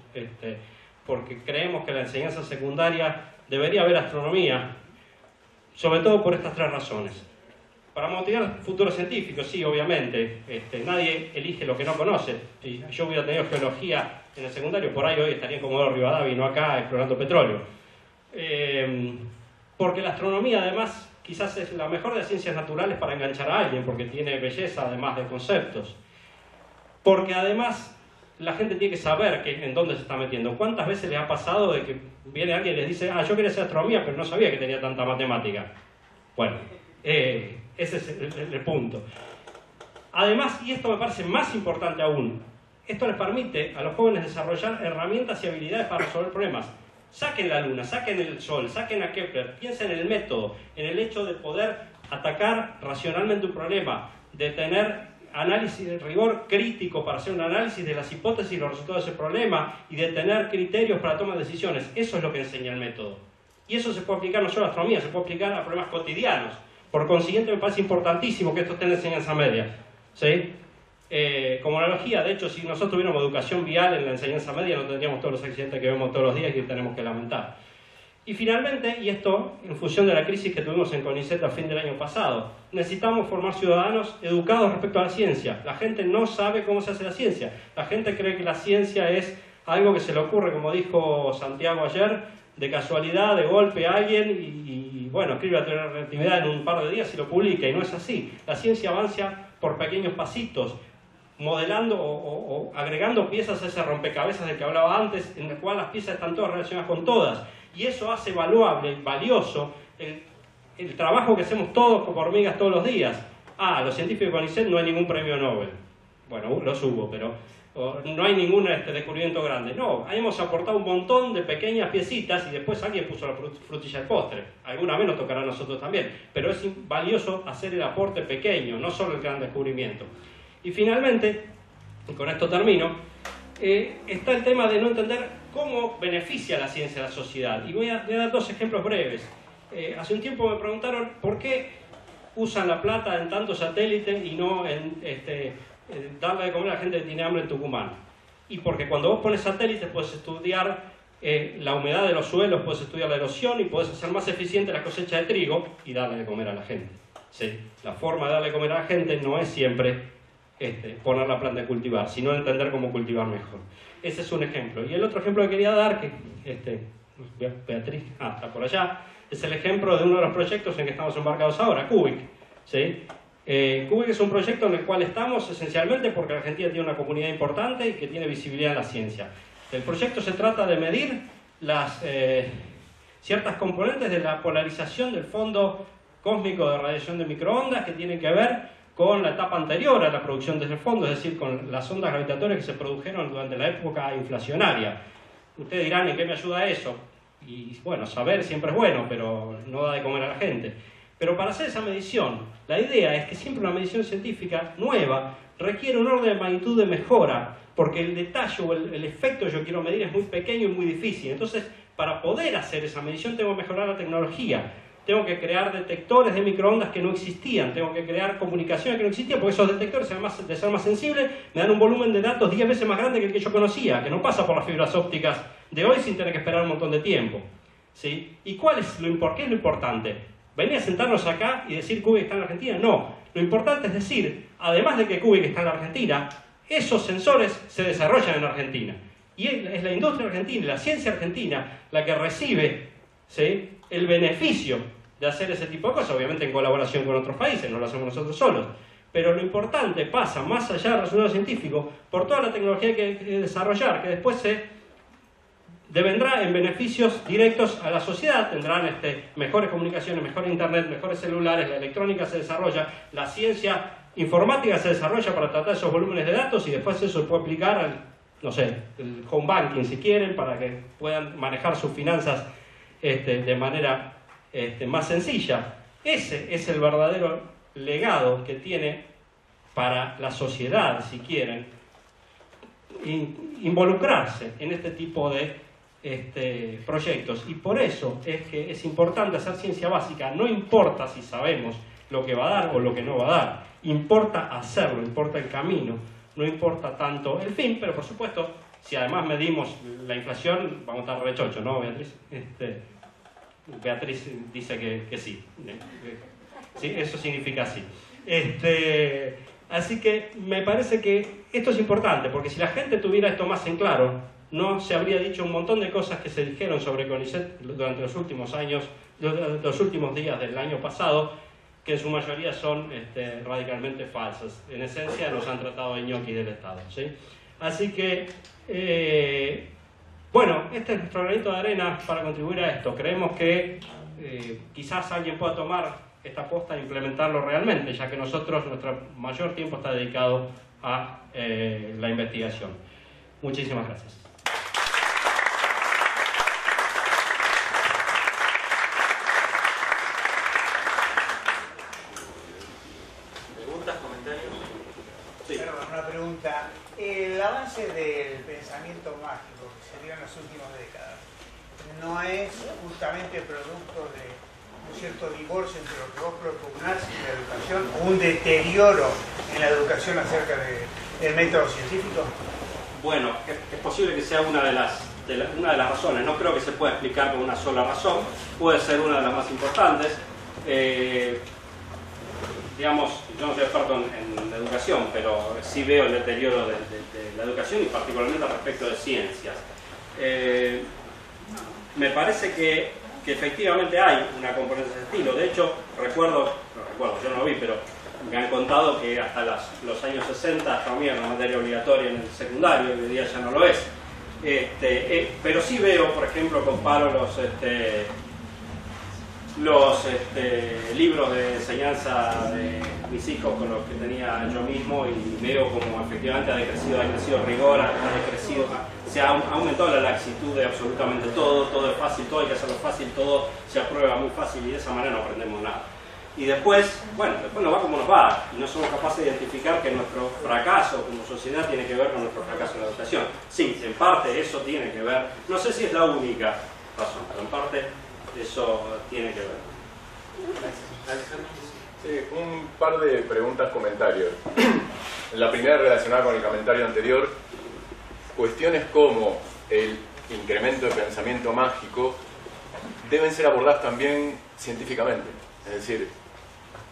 S1: porque creemos que la enseñanza secundaria debería haber astronomía, sobre todo por estas tres razones. Para motivar futuros científicos, sí, obviamente, nadie elige lo que no conoce. Si yo hubiera tenido geología en el secundario, por ahí hoy estaría en Comodoro Rivadavia y no acá explorando petróleo. Porque la astronomía, además, quizás es la mejor de las ciencias naturales para enganchar a alguien, porque tiene belleza además de conceptos. Porque además la gente tiene que saber en dónde se está metiendo. ¿Cuántas veces les ha pasado de que viene alguien y les dice, yo quería hacer astronomía, pero no sabía que tenía tanta matemática? Bueno, ese es el punto. Además, y esto me parece más importante aún, esto les permite a los jóvenes desarrollar herramientas y habilidades para resolver problemas. Saquen la luna, saquen el sol, saquen a Kepler, piensen en el método, en el hecho de poder atacar racionalmente un problema, de tener análisis de rigor crítico para hacer un análisis de las hipótesis y los resultados de ese problema y de tener criterios para tomar decisiones. Eso es lo que enseña el método. Y eso se puede aplicar no solo a la astronomía, se puede aplicar a problemas cotidianos. Por consiguiente, me parece importantísimo que esto esté en enseñanza media. ¿Sí? Como analogía, de hecho, si nosotros tuviéramos educación vial en la enseñanza media, no tendríamos todos los accidentes que vemos todos los días y que tenemos que lamentar. Y finalmente, y esto en función de la crisis que tuvimos en CONICET a fin del año pasado, necesitamos formar ciudadanos educados respecto a la ciencia. La gente no sabe cómo se hace la ciencia. La gente cree que la ciencia es algo que se le ocurre, como dijo Santiago ayer, de casualidad, de golpe a alguien y bueno, escribe la teoría de la relatividad en un par de días y lo publica, y no es así. La ciencia avanza por pequeños pasitos, modelando o agregando piezas a ese rompecabezas del que hablaba antes, en el cual las piezas están todas relacionadas con todas. Y eso hace valuable, valioso, el trabajo que hacemos todos como hormigas todos los días. Los científicos de CONICET no hay ningún premio Nobel. Bueno, los hubo, pero no hay ningún descubrimiento grande. No, hemos aportado un montón de pequeñas piecitas y después alguien puso la frutilla del postre. Alguna vez nos tocará a nosotros también. Pero es valioso hacer el aporte pequeño, no solo el gran descubrimiento. Y finalmente, y con esto termino, está el tema de no entender cómo beneficia la ciencia a la sociedad. Y voy a dar dos ejemplos breves. Hace un tiempo me preguntaron por qué usan la plata en tantos satélites y no en darle de comer a la gente que tiene hambre en Tucumán. Y porque cuando vos pones satélites puedes estudiar la humedad de los suelos, puedes estudiar la erosión y puedes hacer más eficiente la cosecha de trigo y darle de comer a la gente. ¿Sí? La forma de darle de comer a la gente no es siempre poner la planta a cultivar, sino entender cómo cultivar mejor. Ese es un ejemplo. Y el otro ejemplo que quería dar, que Beatriz, está por allá, es el ejemplo de uno de los proyectos en que estamos embarcados ahora, CUBIC. ¿Sí? CUBIC es un proyecto en el cual estamos esencialmente porque Argentina tiene una comunidad importante y que tiene visibilidad en la ciencia. El proyecto se trata de medir las ciertas componentes de la polarización del fondo cósmico de radiación de microondas que tienen que ver con la etapa anterior a la producción de ese fondo, es decir, con las ondas gravitatorias que se produjeron durante la época inflacionaria. Ustedes dirán, ¿en qué me ayuda eso? Y bueno, saber siempre es bueno, pero no da de comer a la gente. Pero para hacer esa medición, la idea es que siempre una medición científica nueva requiere un orden de magnitud de mejora, porque el detalle o el efecto que yo quiero medir es muy pequeño y muy difícil. Entonces, para poder hacer esa medición tengo que mejorar la tecnología. Tengo que crear detectores de microondas que no existían, tengo que crear comunicaciones que no existían, porque esos detectores, además de ser más sensibles, me dan un volumen de datos 10 veces más grande que el que yo conocía, que no pasa por las fibras ópticas de hoy sin tener que esperar un montón de tiempo. ¿Sí? ¿Y qué es lo importante? ¿Venir a sentarnos acá y decir CUBIC está en la Argentina? No. Lo importante es decir, además de que CUBIC está en la Argentina, esos sensores se desarrollan en Argentina. Y es la industria argentina y la ciencia argentina la que recibe, ¿sí?, el beneficio de hacer ese tipo de cosas, obviamente en colaboración con otros países, no lo hacemos nosotros solos. Pero lo importante pasa, más allá del resultado científico, por toda la tecnología que hay que desarrollar, que después se devendrá en beneficios directos a la sociedad. Tendrán mejores comunicaciones, mejor internet, mejores celulares, la electrónica se desarrolla, la ciencia informática se desarrolla para tratar esos volúmenes de datos y después eso se puede aplicar al, no sé, el home banking si quieren, para que puedan manejar sus finanzas de manera más sencilla. Ese es el verdadero legado que tiene para la sociedad, si quieren, involucrarse en este tipo de proyectos. Y por eso es que es importante hacer ciencia básica. No importa si sabemos lo que va a dar o lo que no va a dar, importa hacerlo, importa el camino, no importa tanto el fin, pero por supuesto, si además medimos la inflación, vamos a estar rechochos, ¿no, Beatriz? Beatriz dice que sí. Sí, eso significa sí. Así que me parece que esto es importante, porque si la gente tuviera esto más en claro, no se habría dicho un montón de cosas que se dijeron sobre CONICET durante los últimos años, los últimos días del año pasado, que en su mayoría son radicalmente falsas. En esencia nos han tratado de ñoquis del Estado, ¿sí? Así que, bueno, este es nuestro granito de arena para contribuir a esto. Creemos que quizás alguien pueda tomar esta aposta e implementarlo realmente, ya que nosotros, nuestro mayor tiempo está dedicado a la investigación. Muchísimas gracias.
S2: Una pregunta. El avance del pensamiento mágico que se dio en las últimas décadas no es justamente producto de un cierto divorcio entre lo que vos propugnás y la educación, o un deterioro en la educación acerca del método científico?
S1: Bueno, es posible que sea una de las razones. No creo que se pueda explicar con una sola razón. Puede ser una de las más importantes. Digamos, yo no soy experto en educación, pero sí veo el deterioro de la educación y particularmente respecto de ciencias. Me parece que efectivamente hay una componente de ese estilo. De hecho, recuerdo, yo no lo vi, pero me han contado que hasta los años 60 astronomía era una materia obligatoria en el secundario, y hoy día ya no lo es. Pero sí veo, por ejemplo, comparo los libros de enseñanza de mis hijos con los que tenía yo mismo y veo como efectivamente ha crecido el rigor, se ha aumentado la laxitud de absolutamente todo es fácil, todo hay que hacerlo fácil, todo se aprueba muy fácil y de esa manera no aprendemos nada. Y después nos va como nos va y no somos capaces de identificar que nuestro fracaso como sociedad tiene que ver con nuestro fracaso en la educación. Sí, en parte eso tiene que ver, no sé si es la única razón, pero en parte eso tiene que ver.
S3: Sí, un par de preguntas, comentarios. La primera relacionada con el comentario anterior, cuestiones como el incremento de pensamiento mágico deben ser abordadas también científicamente. Es decir,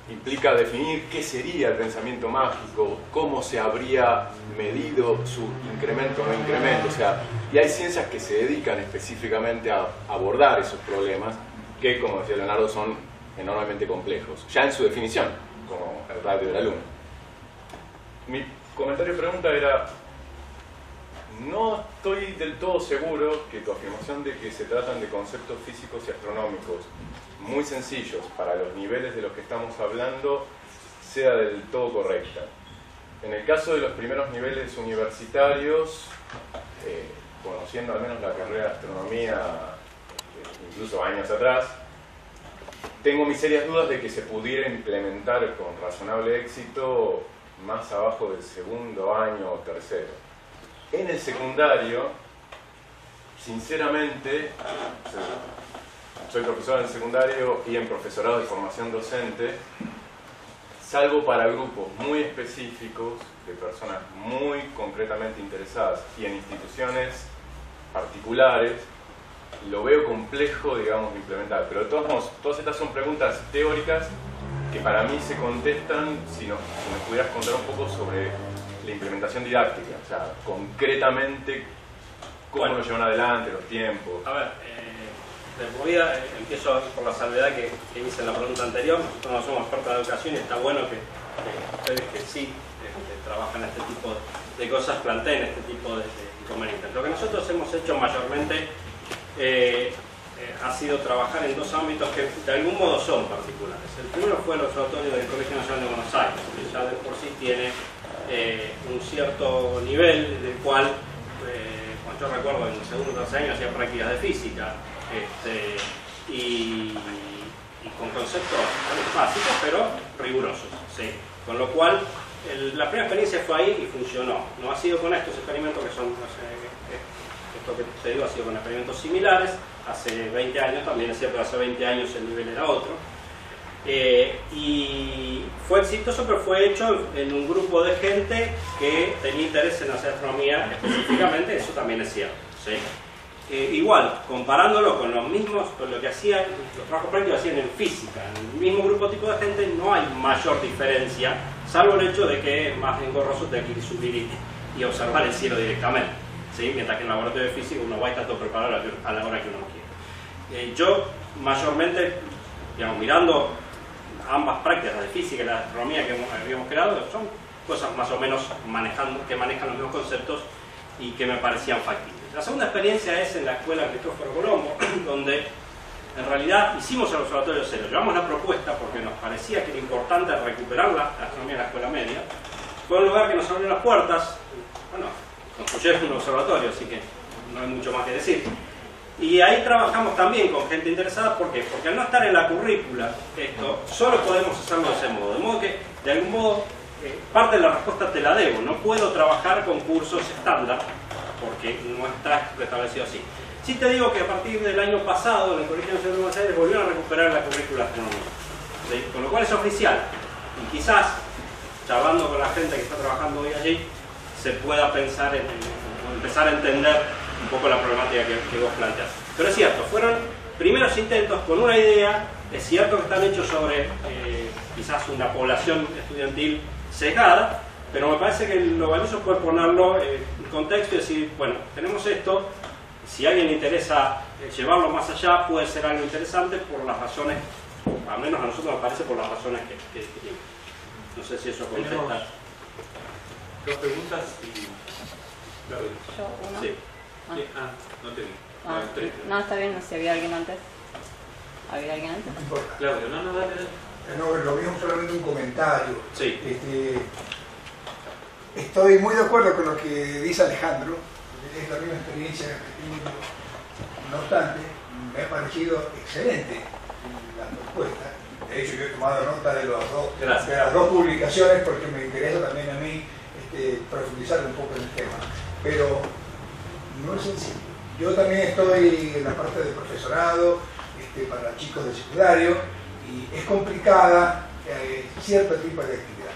S3: implica definir qué sería el pensamiento mágico, cómo se habría medido su incremento o no incremento. O sea, y hay ciencias que se dedican específicamente a abordar esos problemas que, como decía Leonardo, son enormemente complejos, ya en su definición, como el radio de la luna. Mi comentario y pregunta era: no estoy del todo seguro que tu afirmación de que se tratan de conceptos físicos y astronómicos muy sencillos para los niveles de los que estamos hablando sea del todo correcta. En el caso de los primeros niveles universitarios, conociendo al menos la carrera de astronomía incluso años atrás, tengo mis serias dudas de que se pudiera implementar con razonable éxito más abajo del segundo año o tercero. En el secundario, sinceramente, soy profesor en el secundario y en profesorado de formación docente, salvo para grupos muy específicos de personas muy concretamente interesadas y en instituciones particulares, lo veo complejo, digamos, de implementar. Pero de todos modos, todas estas son preguntas teóricas que para mí se contestan si nos pudieras contar un poco sobre la implementación didáctica, o sea, concretamente cómo lo llevan adelante, los tiempos.
S1: A ver, de movida empiezo por la salvedad que hice en la pregunta anterior. Nosotros no somos expertos de educación y está bueno ustedes que sí trabajan este tipo de cosas planteen este tipo de inconvenientes. Lo que nosotros hemos hecho mayormente ha sido trabajar en dos ámbitos que de algún modo son particulares. El primero fue el Observatorio del Colegio Nacional de Buenos Aires, que ya de por sí tiene un cierto nivel del cual, cuando yo recuerdo en el segundo o tercer año hacía prácticas de física y con conceptos básicos pero rigurosos, ¿sí? Con lo cual la primera experiencia fue ahí y funcionó. No ha sido con estos experimentos que son, esto que te digo ha sido con experimentos similares. Hace 20 años, también es cierto que hace 20 años el nivel era otro. Y fue exitoso, pero fue hecho en un grupo de gente que tenía interés en hacer astronomía específicamente, eso también es cierto, ¿sí? Igual, comparándolo con los mismos, con lo que hacían, los trabajos prácticos hacían en física, en el mismo grupo tipo de gente no hay mayor diferencia, salvo el hecho de que es más engorroso tener que subir y observar el cielo directamente, ¿sí? Mientras que en el laboratorio de física uno va y está todo preparado a la hora que uno quiere. Yo, mayormente, digamos, mirando ambas prácticas, de física y la astronomía que habíamos creado, son cosas más o menos que manejan los mismos conceptos y que me parecían factibles. La segunda experiencia es en la Escuela Cristóforo Colombo, donde en realidad hicimos el Observatorio Cero. Llevamos la propuesta porque nos parecía que era importante recuperar la astronomía en la escuela media. Fue un lugar que nos abrió las puertas. Bueno, construyeron un observatorio, así que no hay mucho más que decir. Y ahí trabajamos también con gente interesada. ¿Por qué? Porque al no estar en la currícula esto, solo podemos hacerlo de ese modo. De modo que, de algún modo, parte de la respuesta te la debo. No puedo trabajar con cursos estándar porque no está establecido así. Sí te digo que a partir del año pasado en el Colegio Nacional de Buenos Aires volvieron a recuperar la currícula astronómica, ¿sí? Con lo cual es oficial. Y quizás, charlando con la gente que está trabajando hoy allí, se pueda pensar en empezar a entender un poco la problemática que vos planteás. Pero es cierto, fueron primeros intentos con una idea. Es cierto que están hechos sobre quizás una población estudiantil sesgada, pero me parece que lo valioso fue ponerlo en contexto y decir, bueno, tenemos esto, si a alguien le interesa llevarlo más allá, puede ser algo interesante por las razones, al menos a nosotros nos parece por las razones que discutimos. No sé si eso contesta.
S4: Tenemos dos preguntas y...
S5: ¿Yo uno?
S4: Sí.
S5: Ah.
S4: No te vi.
S5: Tres. No, está bien, no sé si había alguien antes. ¿Había alguien antes?
S6: No importa.
S4: Claudio, no, dale.
S6: No, lo mismo solamente un comentario.
S1: Sí.
S6: Estoy muy de acuerdo con lo que dice Alejandro, es la misma experiencia que tengo. No obstante, me ha parecido excelente la propuesta. De hecho, yo he tomado nota de las dos publicaciones porque me interesa también a mí profundizar un poco en el tema. Pero no es sencillo. Yo también estoy en la parte de profesorado para chicos de secundario y es complicada cierto tipo de actividad.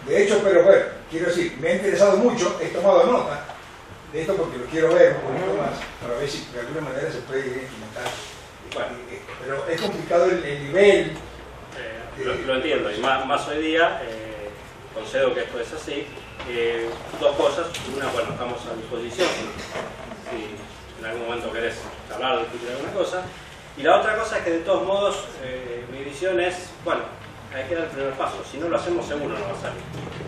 S6: De hecho, pero bueno, quiero decir, me ha interesado mucho, he tomado nota de esto porque lo quiero ver un poquito más para ver si de alguna manera se puede implementar.
S1: Bueno.
S6: Pero es complicado el nivel.
S1: Lo entiendo, y más hoy día, concedo que esto es así. Dos cosas. Una, bueno, estamos a disposición si en algún momento querés hablar o discutir alguna cosa. Y la otra cosa es que de todos modos mi visión es, bueno, hay que dar el primer paso, si no lo hacemos seguro no va a salir.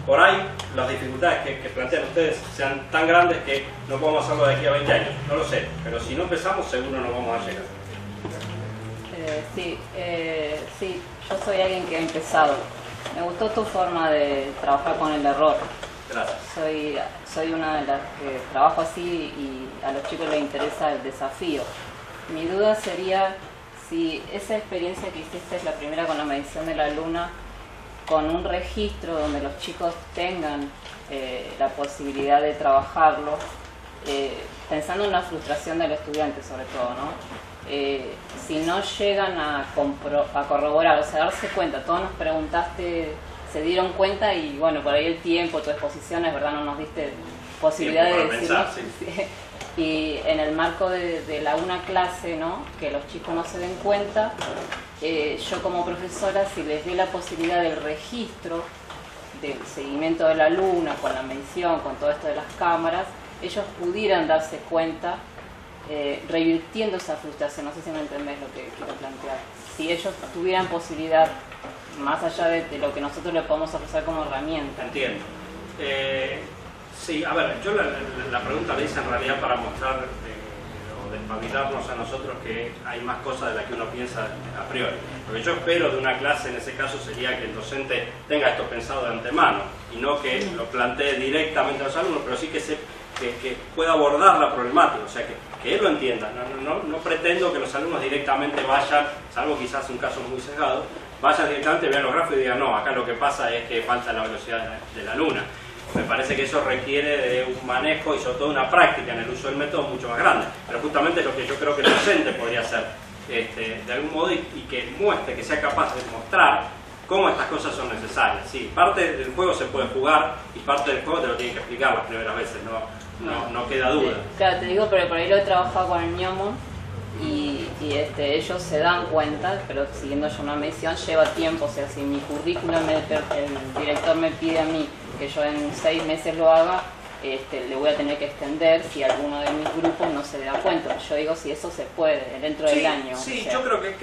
S1: Por ahí las dificultades que plantean ustedes sean tan grandes que no podemos hacerlo de aquí a 20 años, no lo sé, pero si no empezamos seguro no vamos a llegar.
S5: Sí, yo soy alguien que ha empezado. Me gustó tu forma de trabajar con el error.
S1: Gracias.
S5: Soy una de las que trabajo así y a los chicos les interesa el desafío. Mi duda sería si esa experiencia que hiciste es la primera con la medición de la luna, con un registro donde los chicos tengan la posibilidad de trabajarlo, pensando en la frustración del estudiante sobre todo, ¿no? Si no llegan a corroborar, o sea, darse cuenta, todos nos preguntaste, se dieron cuenta y bueno, por ahí el tiempo, tu exposición, es verdad, no nos diste posibilidad de decirnos. Sí. Y en el marco de una clase, ¿no? Que los chicos no se den cuenta, yo como profesora, si les doy la posibilidad del registro, del seguimiento de la luna, con la medición, con todo esto de las cámaras, ellos pudieran darse cuenta, revirtiendo esa frustración. No sé si me entendés lo que quiero plantear. Si ellos tuvieran posibilidad más allá de lo que nosotros le podemos ofrecer como herramienta.
S1: Entiendo. Sí, a ver, yo la pregunta la hice en realidad para mostrar o despabilarnos a nosotros que hay más cosas de las que uno piensa a priori. Lo que yo espero de una clase en ese caso sería que el docente tenga esto pensado de antemano y no que lo plantee directamente a los alumnos, pero sí que pueda abordar la problemática, o sea, que él lo entienda. No pretendo que los alumnos directamente vayan, salvo quizás un caso muy sesgado, vayan directamente, vean los gráficos y digan, no, acá lo que pasa es que falta la velocidad de la luna. Me parece que eso requiere de un manejo y sobre todo una práctica en el uso del método mucho más grande. Pero justamente es lo que yo creo que el docente podría hacer de algún modo y que muestre, que sea capaz de mostrar cómo estas cosas son necesarias. Sí, parte del juego se puede jugar y parte del juego te lo tienen que explicar las primeras veces, no queda duda.
S5: Claro, te digo, pero por ahí lo he trabajado con el ñomo y ellos se dan cuenta, pero siguiendo yo una medición lleva tiempo. O sea, si mi currículum el director me pide a mí que yo en 6 meses lo haga, le voy a tener que extender si alguno de mis grupos no se da cuenta. Yo digo si eso se puede dentro del año.
S1: Sí,
S5: o sea.
S1: yo creo que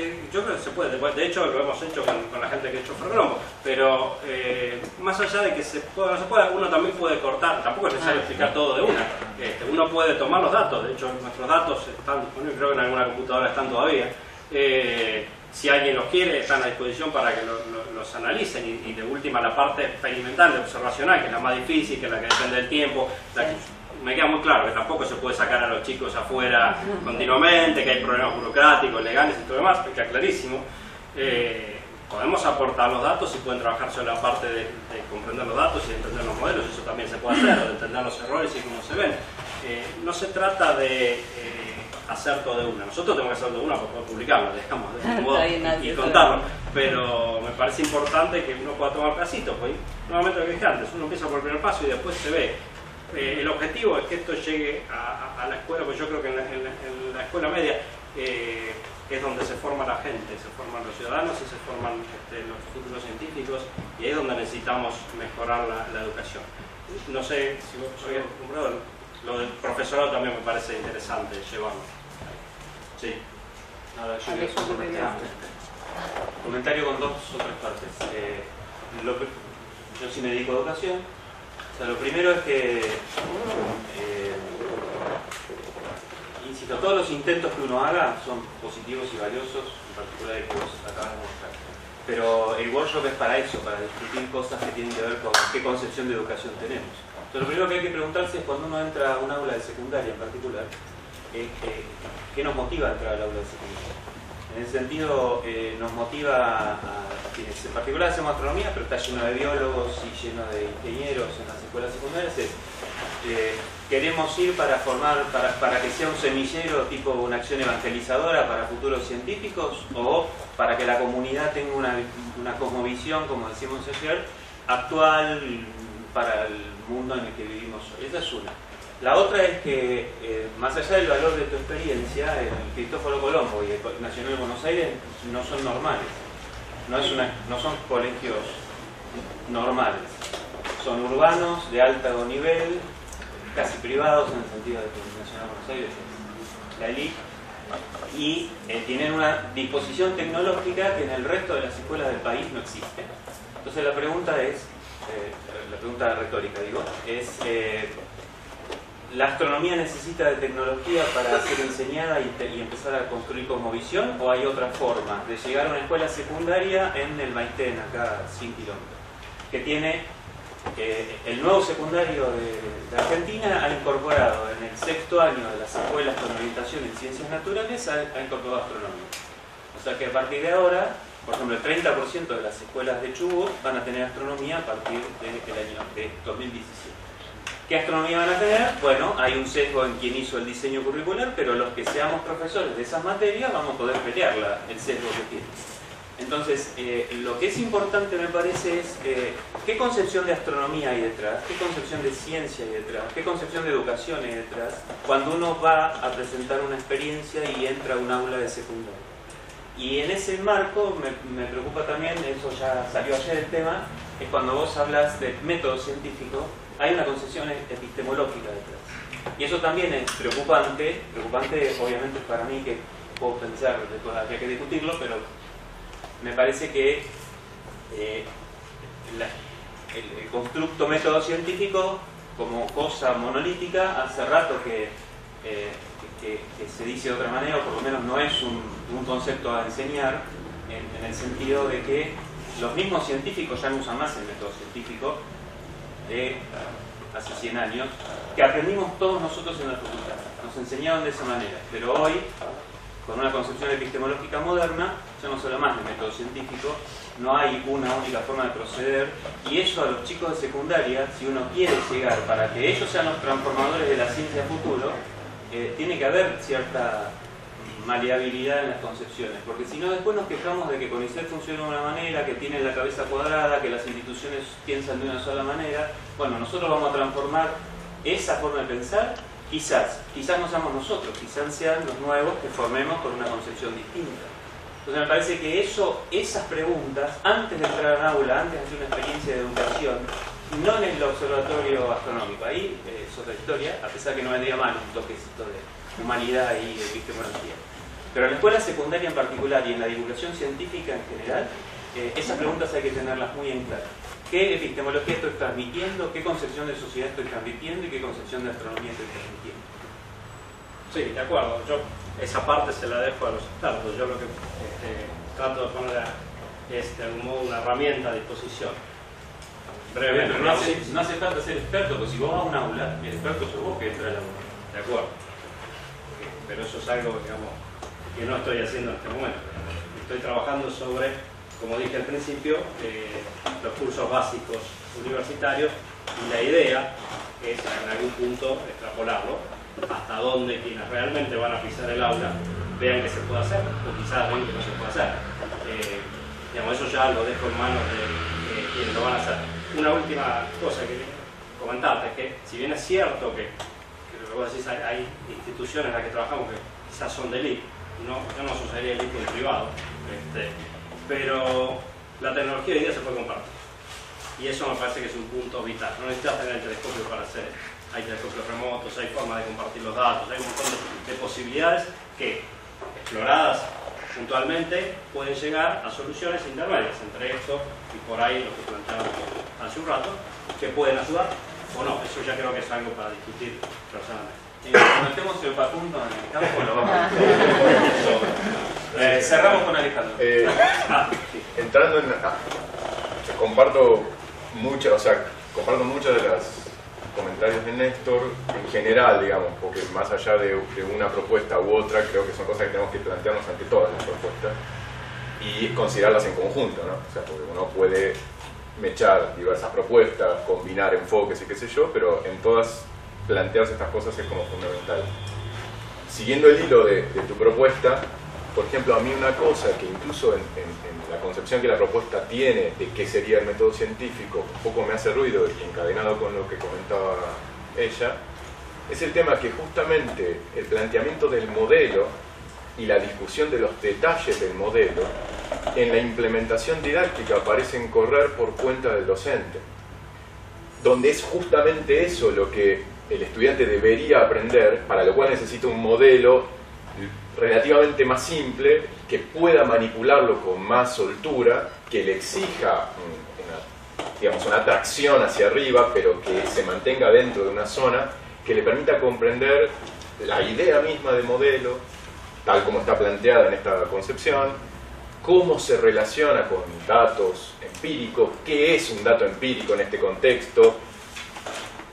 S1: se puede. De hecho, lo hemos hecho con la gente que ha hecho Ferrolombo. Pero más allá de que se pueda o no se pueda, uno también puede cortar. Tampoco es necesario explicar todo de una. Uno puede tomar los datos. De hecho, nuestros datos están disponibles, creo que en alguna computadora están todavía. Si alguien los quiere, están a disposición para que los analicen y de última la parte experimental, de observacional, que es la más difícil, que es la que depende del tiempo. Me queda muy claro que tampoco se puede sacar a los chicos afuera continuamente, que hay problemas burocráticos, legales y todo lo demás, me queda clarísimo. Podemos aportar los datos y pueden trabajar sobre la parte de comprender los datos y de entender los modelos, eso también se puede hacer, o de entender los errores y cómo se ven. No se trata de hacer todo de una. Nosotros tenemos que hacer de una para poder publicarlo, digamos, de algún modo, y contarlo. Pero me parece importante que uno pueda tomar pasitos, pues nuevamente lo que dije antes, uno empieza por el primer paso y después se ve. El objetivo es que esto llegue a la escuela, pues yo creo que en la escuela media es donde se forma la gente, se forman los ciudadanos y se forman los futuros científicos, y ahí es donde necesitamos mejorar la educación. No sé si vos habías comprado, lo del profesorado también me parece interesante llevarlo. Sí.
S4: Ahora yo quiero hacer un comentario con 2 o 3 partes. Yo sí me dedico a educación. O sea, lo primero es que, insisto, todos los intentos que uno haga son positivos y valiosos, en particular el que vos acabas de mostrar. Pero el workshop es para eso, para discutir cosas que tienen que ver con qué concepción de educación tenemos. Entonces, lo primero que hay que preguntarse es cuando uno entra a un aula de secundaria en particular, ¿qué nos motiva a entrar al aula de secundaria? En ese sentido, nos motiva a quienes en particular hacemos astronomía, pero está lleno de biólogos y lleno de ingenieros en las escuelas secundarias, queremos ir para formar, para que sea un semillero tipo una acción evangelizadora para futuros científicos, o para que la comunidad tenga una cosmovisión, como decimos ayer, actual para el mundo en el que vivimos hoy. Esa es una. La otra es que, más allá del valor de tu experiencia, el Cristóforo Colombo y el Nacional de Buenos Aires no son normales. No son colegios normales. Son urbanos, de alto nivel, casi privados, en el sentido de que el Nacional de Buenos Aires es la elite, y tienen una disposición tecnológica que en el resto de las escuelas del país no existe. Entonces la pregunta es, la pregunta retórica digo, es ¿la astronomía necesita de tecnología para ser enseñada y empezar a construir cosmovisión, o hay otra forma de llegar a una escuela secundaria en el Maitén, acá 100 kilómetros, que tiene el nuevo secundario de Argentina ha incorporado en el 6º año de las escuelas con orientación en ciencias naturales, ha incorporado astronomía? O sea que a partir de ahora, por ejemplo, el 30% de las escuelas de Chubut van a tener astronomía a partir del año de 2017. ¿Qué astronomía van a tener? Bueno, hay un sesgo en quien hizo el diseño curricular, pero los que seamos profesores de esas materias vamos a poder pelear el sesgo que tiene. Entonces, lo que es importante me parece es qué concepción de astronomía hay detrás, qué concepción de ciencia hay detrás, qué concepción de educación hay detrás, cuando uno va a presentar una experiencia y entra a un aula de secundaria. Y en ese marco me preocupa también, eso ya salió ayer el tema, es cuando vos hablas de método científico, hay una concepción epistemológica detrás. Y eso también es preocupante obviamente para mí, que puedo pensar, después habría que discutirlo, pero me parece que el constructo método científico como cosa monolítica hace rato que se dice de otra manera, o por lo menos no es un concepto a enseñar, en el sentido de que los mismos científicos ya no usan más el método científico de hace 100 años, que aprendimos todos nosotros en la facultad. Nos enseñaban de esa manera, pero hoy, con una concepción epistemológica moderna, ya no se habla más de método científico, no hay una única forma de proceder, y eso a los chicos de secundaria, si uno quiere llegar para que ellos sean los transformadores de la ciencia futuro, tiene que haber cierta maleabilidad en las concepciones, porque si no después nos quejamos de que CONICET funciona de una manera, que tiene la cabeza cuadrada, que las instituciones piensan de una sola manera. Bueno, nosotros vamos a transformar esa forma de pensar, quizás no seamos nosotros, quizás sean los nuevos que formemos con una concepción distinta. Entonces me parece que esas preguntas, antes de entrar al aula, antes de hacer una experiencia de educación, no en el observatorio astronómico, ahí es otra historia, a pesar que no vendría mal un toquecito de humanidad y de epistemología. Pero en la escuela secundaria en particular y en la divulgación científica en general, esas preguntas hay que tenerlas muy en claro. ¿Qué epistemología estoy transmitiendo? ¿Qué concepción de sociedad estoy transmitiendo? ¿Y qué concepción de astronomía estoy transmitiendo?
S1: Sí, de acuerdo. Yo esa parte se la dejo a los expertos. Yo lo que trato de poner es de algún modo una herramienta a disposición. Brevemente.
S4: Pero no hace falta ser experto, porque si vos vas a un aula, el experto sos vos que entra al aula.
S1: De acuerdo. Pero eso es algo, digamos, que no estoy haciendo en este momento. Estoy trabajando sobre, como dije al principio, los cursos básicos universitarios, y la idea es en algún punto extrapolarlo hasta donde quienes realmente van a pisar el aula vean que se puede hacer, o quizás ven que no se puede hacer. Digamos, eso ya lo dejo en manos de quienes lo van a hacer. Una última cosa que comentarte es que, si bien es cierto que vos decís, hay instituciones en las que trabajamos que quizás son de elite, yo no asociaría elite con privado, pero la tecnología hoy día se puede compartir, y eso me parece que es un punto vital. No necesitas tener el telescopio para hacer eso. Hay telescopios remotos, hay formas de compartir los datos, hay un montón de posibilidades que, exploradas puntualmente, pueden llegar a soluciones intermedias entre esto y por ahí lo que planteábamos hace un rato, que pueden ayudar o no. Eso ya creo que es algo para discutir personalmente.
S4: Cuando estemos el Facundo en el campo lo vamos a cerramos con Alejandro.
S3: Entrando en... comparto muchos de los comentarios de Néstor en general, digamos, porque más allá de una propuesta u otra, creo que son cosas que tenemos que plantearnos ante todas las propuestas y considerarlas en conjunto, ¿no? O sea, porque uno puede mechar diversas propuestas, combinar enfoques y qué sé yo, pero en todas plantearse estas cosas es como fundamental. Siguiendo el hilo de tu propuesta, por ejemplo, a mí una cosa que incluso en la concepción que la propuesta tiene de qué sería el método científico, un poco me hace ruido y encadenado con lo que comentaba ella, es el tema que justamente el planteamiento del modelo y la discusión de los detalles del modelo en la implementación didáctica parecen correr por cuenta del docente, donde es justamente eso lo que el estudiante debería aprender, para lo cual necesita un modelo relativamente más simple, que pueda manipularlo con más soltura, que le exija una atracción hacia arriba, pero que se mantenga dentro de una zona que le permita comprender la idea misma del modelo, tal como está planteada en esta concepción, cómo se relaciona con datos empíricos, qué es un dato empírico en este contexto,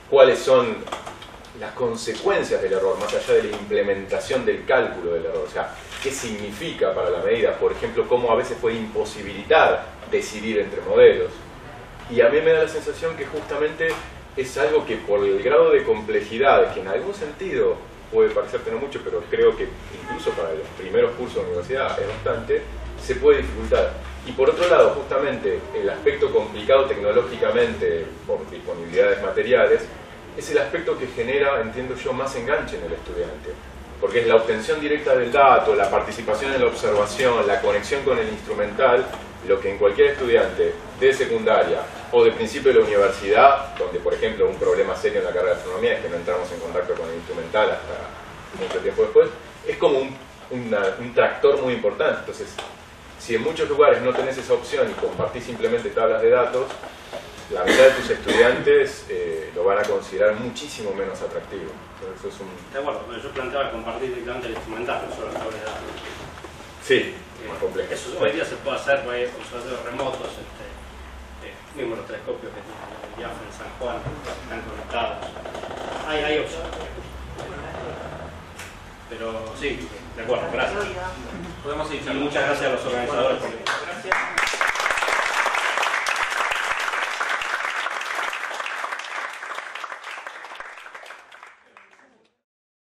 S3: cuáles son las consecuencias del error, más allá de la implementación del cálculo del error. O sea, qué significa para la medida, por ejemplo, cómo a veces puede imposibilitar decidir entre modelos. Y a mí me da la sensación que justamente es algo que, por el grado de complejidad, que en algún sentido puede parecerte no mucho, pero creo que incluso para los primeros cursos de universidad es bastante, se puede dificultar. Y por otro lado, justamente el aspecto complicado tecnológicamente por disponibilidades materiales es el aspecto que genera, entiendo yo, más enganche en el estudiante, porque es la obtención directa del dato, la participación en la observación, la conexión con el instrumental, lo que en cualquier estudiante de secundaria o de principio de la universidad, donde por ejemplo un problema serio en la carrera de astronomía es que no entramos en contacto con el instrumental hasta mucho tiempo después, es como un tractor muy importante. Entonces, si en muchos lugares no tenés esa opción y compartís simplemente tablas de datos, la mitad de tus estudiantes lo van a considerar muchísimo menos atractivo. Entonces, eso es un...
S1: De acuerdo, bueno, yo planteaba compartir directamente el instrumental, no solo la tabla de datos.
S3: Sí, más complejo.
S1: Eso hoy día se puede hacer con observatorios remotos, mismo los telescopios que tienen el IAF en San Juan, están conectados. Hay opciones. Pero sí, de acuerdo, gracias.
S4: Podemos ir.
S1: Y muchas gracias a los organizadores por